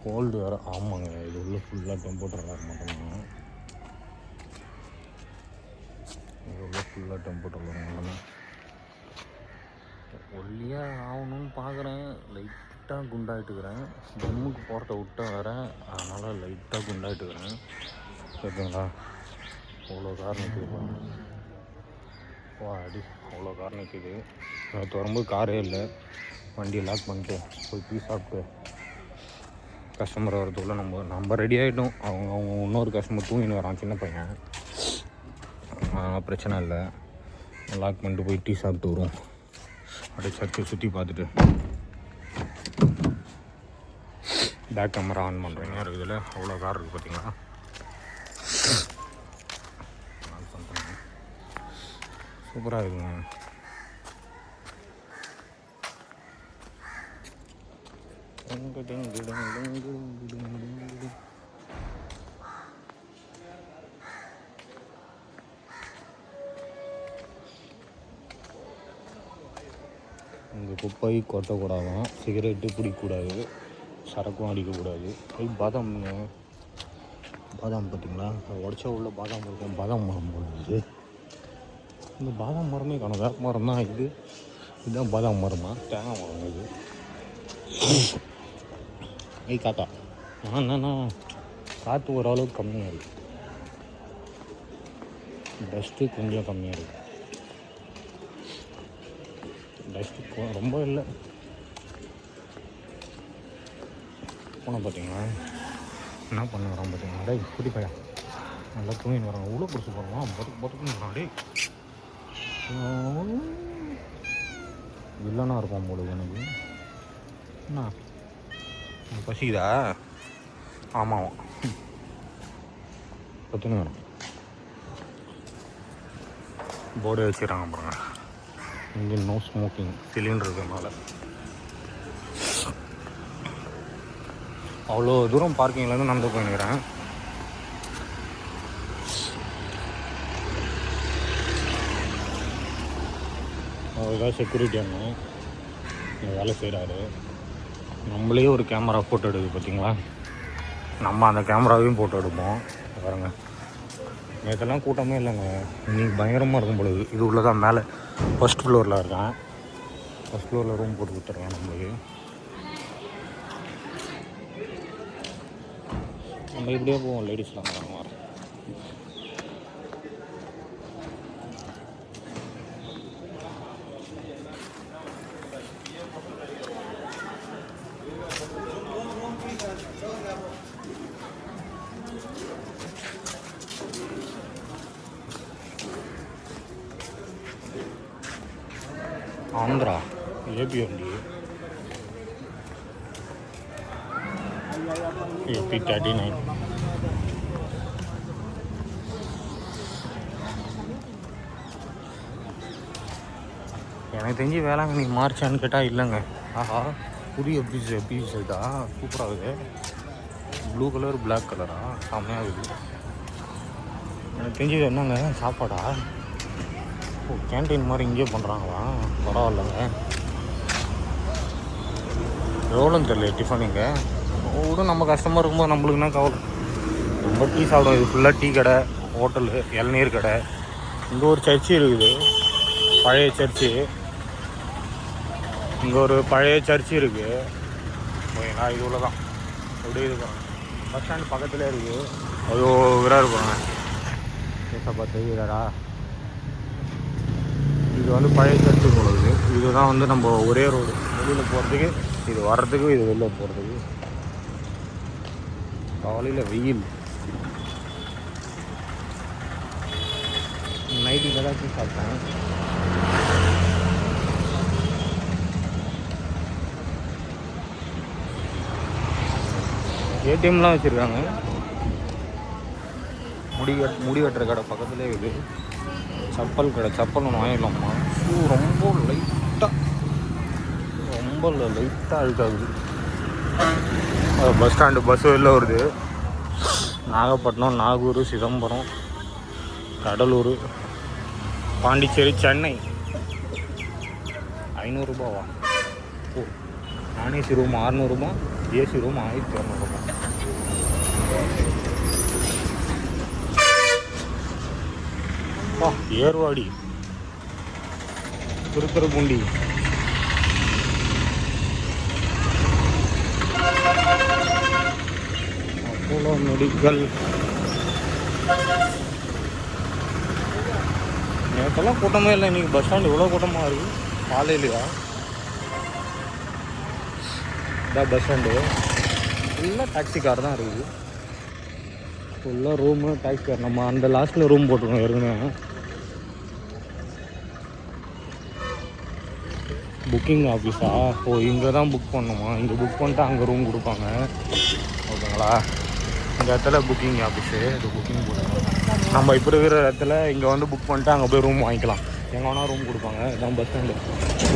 கோல்டு வேறு. ஆமாங்க, இது உள்ள ஃபுல்லாக டெம்போ ட்ராவலர் மட்டும்தான். இது உள்ள ஃபுல்லாக டெம்போ ட்ராவலர் மட்டும்தான். ஒல்லியாக ஆகணும்னு பார்க்குறேன், லைட்டாக குண்டாகிட்டுக்கிறேன். ஜம்முக்கு போகிறத விட்டா வேறு, அதனால் லைட்டாக குண்டாகிட்டுக்கிறேன். ஓகேங்களா? அவ்வளோ கார் நிற்குது அடி, அவ்வளோ கார் நிற்குது. நேற்று வரும்போது காரே இல்லை, வண்டியை லாக் பண்ணிட்டு போய் டீ சாப்பிட்டு கஸ்டமர் வரதுக்குள்ளே நம்ம ரெடி ஆகிட்டோம். அவங்க இன்னொரு கஸ்டமர் தூங்கின்னு வரான், சின்ன பையன். அதனால் பிரச்சனை இல்லை, லாக் பண்ணிட்டு போய் டீ சாப்பிட்டு வருவோம். அப்படியே சர்ச்சை சுற்றி பார்த்துட்டு பேக் கேமரா ஆன் பண்ணுறீங்க இருக்குதுல்ல, அவ்வளோ கார் இருக்குது பார்த்தீங்களா. சூப்பராக இருக்குங்க. இங்கே குப்பை கொட்டக்கூடாதான், சிகரெட்டு பிடிக்கக்கூடாது, சரக்கும் அடிக்கக்கூடாது. பாதாம் பார்த்தீங்களா, உடச்சா உள்ள பாதாம் இருக்கும். பாதாம் மரம் போடுது. இந்த பாதாம் மரமே காணும். வேப்ப மரம் தான் இது. இதுதான் பாதாம் மரமா, தேங்காய் மரம் இது. காத்தா என்னன்னா காற்று ஓரளவுக்கு கம்மியாக இருக்குது, டஸ்ட்டு கொஞ்சம் கம்மியாக இருக்குது. டஸ்ட்டு ரொம்ப இல்லை. போனால் பார்த்தீங்களா என்ன பண்ண வரான் பார்த்தீங்களா. டே குட்டி பையன் நல்லா தூங்கின்னு வரான். உள்ள பிடிச்சி போகிறான், பட்டுக்குன்னு வரான். டே வில்லனாக இருப்பான் போல எனக்கு. என்ன பசிக்குதா? ஆமாம், பத்துன்னு வரும். போர்டே வச்சுக்கிறாங்க பாருங்க, இங்கே நோ ஸ்மோக்கிங் சிலிண்டர் இருக்கிறதுனால. அவ்வளோ தூரம் பார்க்கிங்லேருந்து நடந்து போயின்னுக்கிறேன். அவர்தான் செக்யூரிட்டி அண்ணன் வேலை செய்கிறாரு. நம்மளே ஒரு கேமரா ஃபோட்டோ எடுக்குது பார்த்தீங்களா, நம்ம அந்த கேமராவையும் ஃபோட்டோ எடுப்போம். பாருங்க, நேற்றெல்லாம் கூட்டமே இல்லைங்க, இன்றைக்கி பயங்கரமாக இருக்கும் பொழுது. இது உள்ளதான் மேலே ஃபஸ்ட் ஃப்ளோரில் இருக்கேன். ஃபஸ்ட் ஃப்ளோரில் ரூம் போட்டு கொடுத்துருக்கேன் நம்மளுக்கு. நம்ம இப்படியே போவோம், லேடிஸ்லாம் வர மாதிரி. ஆந்திரா ஏபி வண்டி ஏபி 39. எனக்கு தெரிஞ்சு வேளாங்கண்ணி மார்ச்சான்னு கேட்டால் இல்லைங்க. ஆஹா, புதிய பீச் சைடா சூப்பராகுது. ப்ளூ கலர் பிளாக் கலரா செம்மையாகுது. எனக்கு தெரிஞ்சது என்னங்க சாப்பாடா, ஓ கேன்டீன் மாதிரி இங்கேயே பண்ணுறாங்களா, பரவாயில்லைங்க. எவ்வளோன்னு தெரியல டிஃபனுங்க. விடும், நம்ம கஷ்டமாக இருக்கும்போது நம்மளுக்குன்னா கவலை. ரொம்ப டீ சாப்பிடும். இது ஃபுல்லாக டீ கடை, ஹோட்டலு, இளநீர் கடை. இங்கே ஒரு சர்ச்சு இருக்குது, பழைய சர்ச்சு. இங்கே ஒரு பழைய சர்ச்சு இருக்குது. ஓகேங்களா, இது உள்ள தான் அப்படியே இருக்கும். பஸ் ஸ்டாண்ட் பக்கத்துலேயே இருக்குது. ஐயோ இவராக இருப்பாங்க பேசப்பா தெரியுறாரா. இது வந்து பழைய சர்ச்சு போகுது. இதுதான் வந்து நம்ம ஒரே ரோடு வெளியில் போகிறதுக்கு, இது வர்றதுக்கு, இது வெளில போகிறதுக்கு. காலையில் வெயில், நைட்டு ஏதாச்சும் சாப்பிட்டேன். ஏடிஎம்லாம் வச்சுருக்காங்க. முடி வெட்டுற கடை பக்கத்துலேயே இருக்குது. சப்பல் கடை, சப்பல் ஒன்று வாங்கிடலாமா. ஷூ ரொம்ப லைட்டாக அழுக்காகுது. பஸ் ஸ்டாண்டு பஸ் வெளில வருது. நாகப்பட்டினம், நாகூர், சிதம்பரம், கடலூர், பாண்டிச்சேரி, சென்னை. 500 ரூபாவா? ஓ, நான்ஏசி ரூம் 600 ரூபா, ஏசி ரூம் 1200 ரூபா. Ervadi, Thiruthuraipoondi, Apollo medical. நேற்றெல்லாம் கூட்டமே இல்லை, இன்றைக்கி பஸ் ஸ்டாண்ட் இவ்வளோ கூட்டமாக இருக்குது காலையிலையா. இதான் பஸ் ஸ்டாண்டு, ஃபுல்லாக டாக்ஸி கார் தான் இருக்குது. ஃபுல்லாக ரூமு, டாக்ஸி கார். நம்ம அந்த லாஸ்ட்டில் ரூம் போட்டிருக்கோம் ஏற்கனவே. புக்கிங் ஆஃபீஸா? ஓ, இங்கே தான் புக் பண்ணணுமா? இங்கே புக் பண்ணிட்டு அங்கே ரூம் கொடுப்பாங்க. ஓகேங்களா, இந்த இடத்துல புக்கிங் ஆஃபீஸு. இது புக்கிங் போடணும். நம்ம இப்போ இருக்கிற இடத்துல இங்கே வந்து புக் பண்ணிட்டு அங்கே போய் ரூம் வாங்கிக்கலாம். எங்கே வேணால் ரூம் கொடுப்பாங்க. இதுதான் பஸ் ஸ்டாண்டு.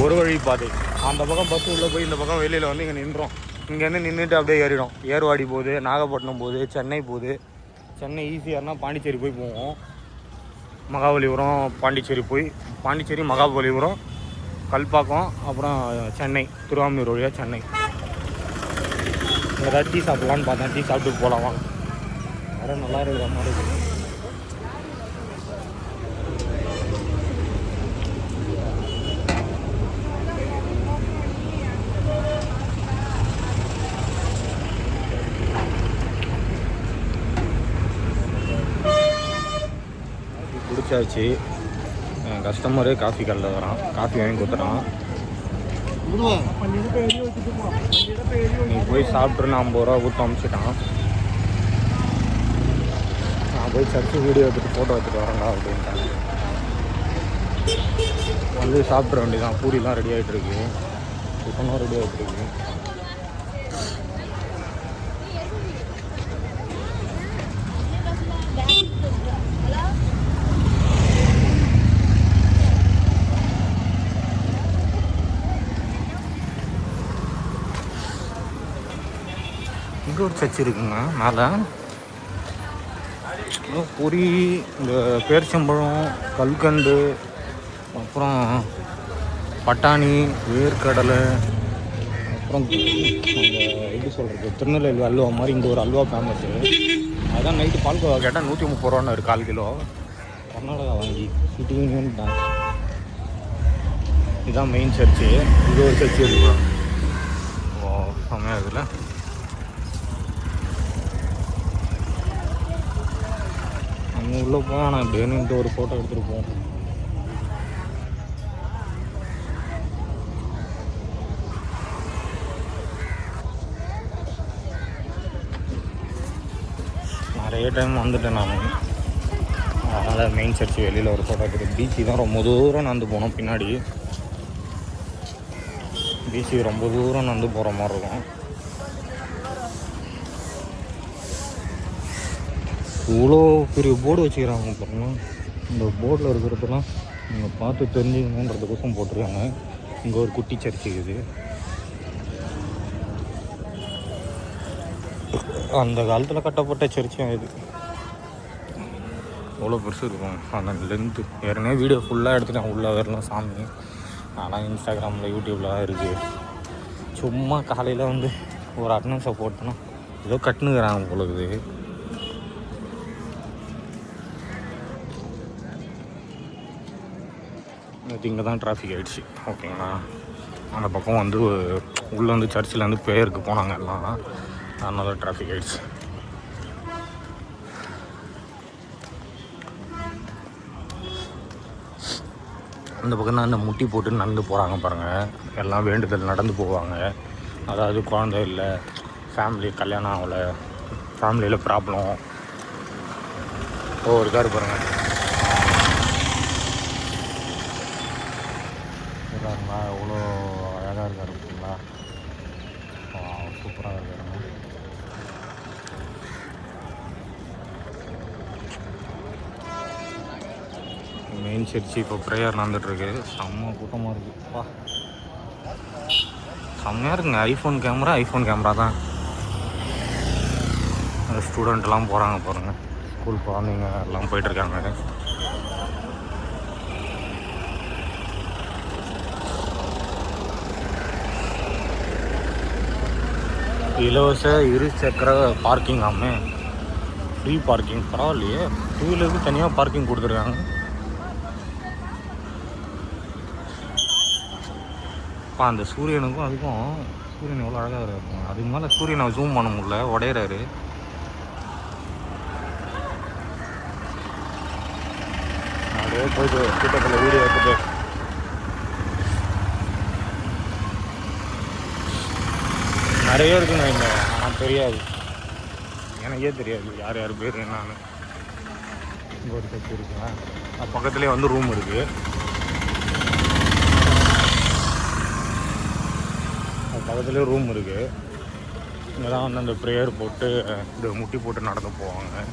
ஒரு வழி பாதை. அந்த பக்கம் பஸ் உள்ளே போய் இந்த பக்கம் வெளியில் வந்து இங்கே நின்றோம். இங்கேருந்து நின்றுட்டு அப்படியே ஏறிடும். ஏர்வாடி போகுது, நாகப்பட்டினம் போகுது, சென்னை போகுது. சென்னை ஈஸியாகனா பாண்டிச்சேரி போய் போவோம். மகாபலிபுரம், பாண்டிச்சேரி போய் பாண்டிச்சேரி, மகாபலிபுரம், கல்பாக்கம், அப்புறம் சென்னை, திருவாரூர் வழியாக சென்னை. ஏதாவது டீ சாப்பிட்லான்னு பார்த்தேன். டீ சாப்பிட்டு போகலாம் வாங்க. இடம் நல்லா இருக்கிற மாதிரி இருக்குது. குடிச்சாச்சு. கஸ்டமரே காஃபி கடையில் வரான், காஃபி வாங்கி கொடுத்துறான். நீ போய் சாப்பிட்ருன்னு 50 ரூபா கொடுத்து அனுப்பிச்சிட்டான். நான் போய் சர்ச்சு வீடியோ எடுத்துகிட்டு ஃபோட்டோ எடுத்துகிட்டு வரேன்டா அப்படின்ட்டாங்க. வந்து சாப்பிட்ற வேண்டியதான். பூரிலாம் ரெடி ஆகிட்டுருக்கு, டிஃபனும் ரெடி ஆகிட்டுருக்கு. இங்கே ஒரு சர்ச் இருக்குங்க மேலே. பொரி, இந்த பேரிச்சம்பழம், கல்கண்டு, அப்புறம் பட்டாணி, வேர்க்கடலை, அப்புறம் அந்த எப்படி சொல்கிறது, திருநெல்வேலி அல்வா மாதிரி இங்கே ஒரு அல்வா ஃபேமஸ்ஸு. அதான் நைட்டு பால்கோவா கேட்டால் 130 ரூபான்னு ஒரு 1/4 கிலோ. கர்நாடகா வாங்கி சிட்டி யூனியன் பேங்க். இதுதான் மெயின் சர்ச்சு. இது ஒரு சர்ச்சு இருக்கு. ஓ, செம்மையாக இருக்குல்ல. நம்ம உள்ளே போனால் நான் இப்படின்ட்டு ஒரு ஃபோட்டோ எடுத்துகிட்டு போவோம். நிறைய டைம் வந்துட்டேன் நான். அதனால் மெயின் சர்ச்சு வெளியில் ஒரு ஃபோட்டோ எடுத்துகிட்டு, பீச்சு தான் ரொம்ப தூரம் நடந்து போனோம். பின்னாடி பீச்சுக்கு ரொம்ப தூரம் நடந்து போகிற மாதிரி இருக்கும். இவ்வளோ பெரிய போர்டு வச்சுக்கிறாங்க பாருங்க. இந்த போர்டில் இருக்கிறதெல்லாம் நீங்கள் பார்த்து தெரிஞ்சுக்கணுன்றதுக்கோசம் போட்டிருக்காங்க. இங்கே ஒரு குட்டி சர்ச்சு இருக்குது. அந்த காலத்தில் கட்டப்பட்ட சர்ச்சும் இது. எவ்வளோ பெருசு இருக்கும் அந்த லென்த்து. ஏற்கனவே வீடியோ ஃபுல்லாக எடுத்துட்டேன். உள்ளே வரலாம் சாமி. ஆனால் இன்ஸ்டாகிராமில், யூடியூப்பில் தான் இருக்குது. சும்மா காலையில் வந்து ஒரு அட்டனன்ஸை போட்டோன்னா ஏதோ கட்டுனுக்கிறாங்க போல இருக்குது. இங்கே தான் டிராஃபிக் ஆகிடுச்சு ஓகேங்களா. அந்த பக்கம் வந்து உள்ளே வந்து சர்ச்சில் வந்து ப்ரேயருக்கு போனாங்க எல்லாம், அதனால டிராஃபிக் ஆகிடுச்சு. அந்த பக்கம் தான் அந்த முட்டி போட்டு நடந்து போகிறாங்க பாருங்கள், எல்லாம் வேண்டுதல் நடந்து போவாங்க. அதாவது குழந்தை இல்லை, ஃபேமிலி கல்யாணம் ஆகலை, ஃபேமிலியில் ப்ராப்ளம் இருக்காரு பாருங்கள். இருக்காருங்களா, எவ்வளோ அழகாக இருக்காரு பார்த்தீங்களா, சூப்பராக இருக்காருங்க. மெயின் சர்ச்சு இப்போ ப்ரேயர் நடந்துகிட்ருக்கு. செம்ம கூட்டமாக இருக்குப்பா, செம்மையாக இருக்குங்க. ஐஃபோன் கேமரா தான். ஸ்டூடெண்ட்லாம் போகிறாங்க பாருங்கள், ஸ்கூல் குழந்தைங்க எல்லாம் போயிட்டுருக்காங்க. இலவச இருசக்கர பார்க்கிங் ஆமே, ஃப்ரீ பார்க்கிங், பரவாயில்லையே. டூ வீலருக்கு தனியாக பார்க்கிங் கொடுத்துருக்காங்க. அப்போ அந்த சூரியனுக்கும் அதுக்கும், சூரியன் எவ்வளோ அழகாக இருக்கும். அதுக்கு மேலே சூரியனை ஜூம் பண்ண முடியல, உடையிறாரு. அப்படியே போயிட்டு கூட்டத்தில் வீடியோ எடுத்துட்டு நிறைய இருக்குங்க இங்கே. ஆனால் தெரியாது, எனக்கே தெரியாது யார் யார் பேர் என்னான்னு. இங்கே ஒரு சர்ச் இருக்குங்க, அது பக்கத்துலேயே வந்து ரூம் இருக்குது. அது பக்கத்துலேயே ரூம் இருக்குது. இங்கே தான் வந்து அந்த ப்ரேயர் போட்டு இந்த முட்டி போட்டு நடந்து போவாங்க.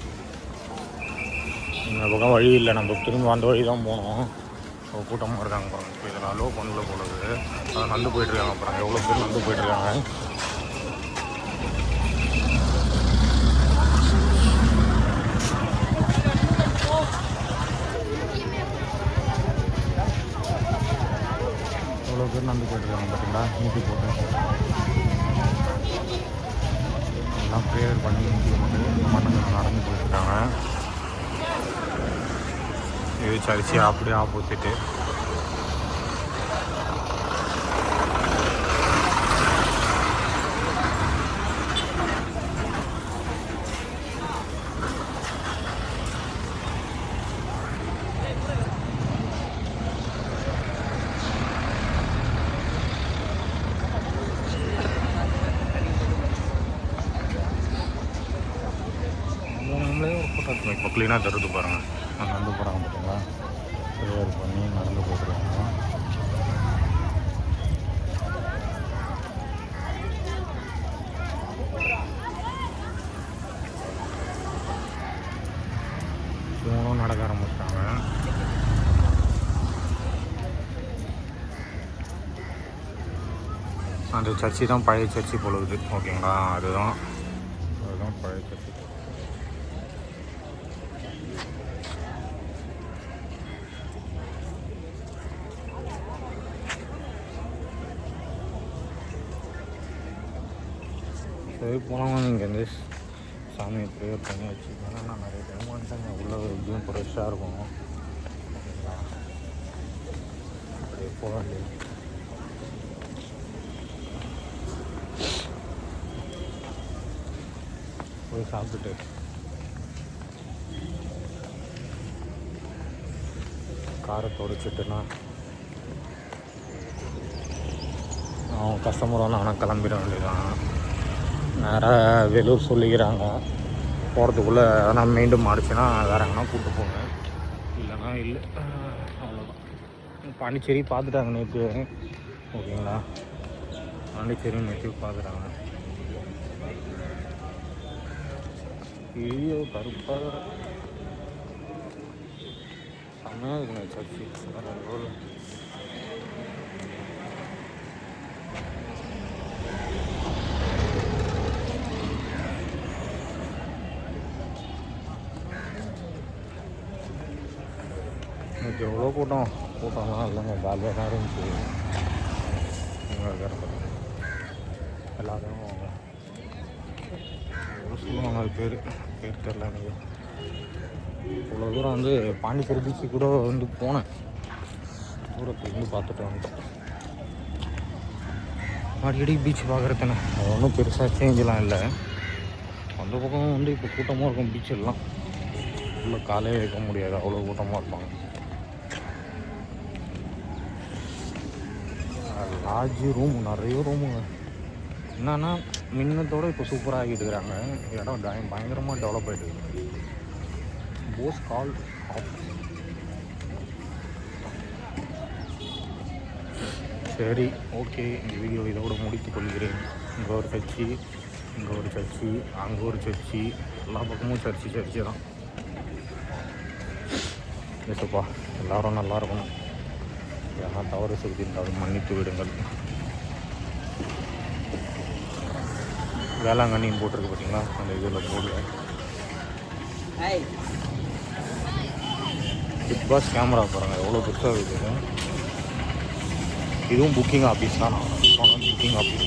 இந்த பக்கம் வழி இல்லை, நம்ம திரும்ப அந்த வழி தான் போனோம். கூட்டமாக இருக்காங்க பாருங்க. இப்போ இதில் அலோ பண்ணல போலது, அதை நடந்து போயிட்டுருக்காங்க பாருங்கள், எவ்வளோ பேர் நடந்து போயிட்டுருக்காங்க. எவ்வளோ பேர் நடந்து போயிட்டுருக்காங்க பார்த்தீங்களா, முட்டி போட்டு எல்லாம் ப்ரேயர் பண்ணி முட்டி போட்டு மண்ணு நடந்து போயிட்டுருக்காங்க. இது சர்ச்சு அப்படியே ஆப்போசிட்டு. நம்மளே ஒரு ஃபோட்டோ எடுத்து இப்போ க்ளீனாக தருது பாருங்கள். நடந்து போகிறாங்க பார்த்தீங்களா, ப்ரேயர் பண்ணி நடந்து போட்டுருக்காங்க. இவங்களும் நடக்க ஆரம்பிச்சிட்டாங்க. அந்த சர்ச்சு தான் பழைய சர்ச்சு போல இருக்குது ஓகேங்களா. அதுதான் பழைய சர்ச்சு. சரி போனவங்க இங்கேருந்து சாமியை ப்ரேயர் பண்ணி வச்சுக்கோங்க. நான் நிறைய டைம் வந்துட்டேங்க, உள்ள எப்படியும் ஃப்ரெஷ்ஷாக இருக்கும் ஓகேங்களா. அப்படியே போக வேண்டியது. போய் சாப்பிட்டுட்டு காரை தொடச்சிட்டுனா அவங்க கஸ்டமர் வந்து ஆனால் கிளம்பிட வேண்டியதான். நேராக வேலூர் சொல்லிக்கிறாங்க. போகிறதுக்குள்ளே நான் மீண்டும் மாறிச்சுன்னா வேறு எங்கன்னா கூப்பிட்டு போங்க, இல்லைன்னா இல்லை, அவ்வளோதான். பாண்டிச்சேரி பார்த்துட்டாங்க நேற்று ஓகேங்களா. பாண்டிச்சேரி நேற்று பார்த்துட்டாங்க. ஐயோ கருப்பாக செம்மையாக இருக்குங்க சர்ச்சு. இன்னைக்கு எவ்வளோ கூட்டம்லாம் இல்லைங்க, ஜாலியாக தான் இருந்துச்சு. எல்லோரும் சொல்லுவாங்க, அது பேர் தெரில எனக்கு. இவ்வளோ தூரம் வந்து பாண்டிச்சேரி பீச்சு கூட வந்து போனேன், தூரத்துலேருந்து பார்த்துட்டு வந்துட்டோம். அடிக்கடி பீச் பார்க்குறதுன்னு அது ஒன்றும் பெருசாக சேஞ்செலாம் இல்லை. அந்த பக்கம் வந்து இப்போ கூட்டமாக இருக்கும் பீச் எல்லாம். உள்ள காலே வைக்க முடியாது, அவ்வளோ கூட்டமாக இருப்பாங்க. லாட்ஜு ரூமு நிறைய ரூமுங்க. என்னன்னா முன்னத்தோடு இப்போ சூப்பராக ஆகிட்டு இருக்கிறாங்க. இடம் பயங்கரமாக டெவலப் ஆகிட்டு இருக்கு. போஸ் கால் ஆஃப். சரி, ஓகே, இந்த வீடியோ இதோடு முடித்துக் கொள்கிறேன். இங்கே ஒரு சர்ச்சி, இங்கே ஒரு சர்ச்சி, அங்கே ஒரு சர்ச்சி, எல்லா பக்கமும் சர்ச்சி தான். ஏசப்பா எல்லோரும் நல்லா இருக்கணும். யாரா தவறு செய்திருந்தாலும் மன்னித்து விடுங்கள். வேளாங்கண்ணின்னு போட்டிருக்கு பார்த்தீங்களா, அந்த இதில் போடுவேன். பிக் பாஸ் கேமரா பாருங்கள் எவ்வளோ பெருசாக இருக்குது. இதுவும் புக்கிங் ஆஃபீஸ் தான். Booking office.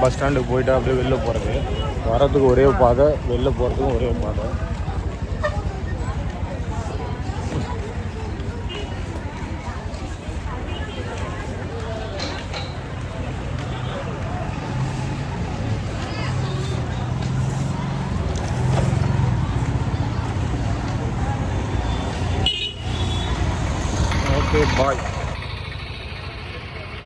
பஸ் ஸ்டாண்டுக்கு போயிட்டு அப்படியே வெளில போகிறது, வரத்துக்கு ஒரே பாதை, வெளில போகிறதுக்கும் ஒரே பாதை. Okay, bye.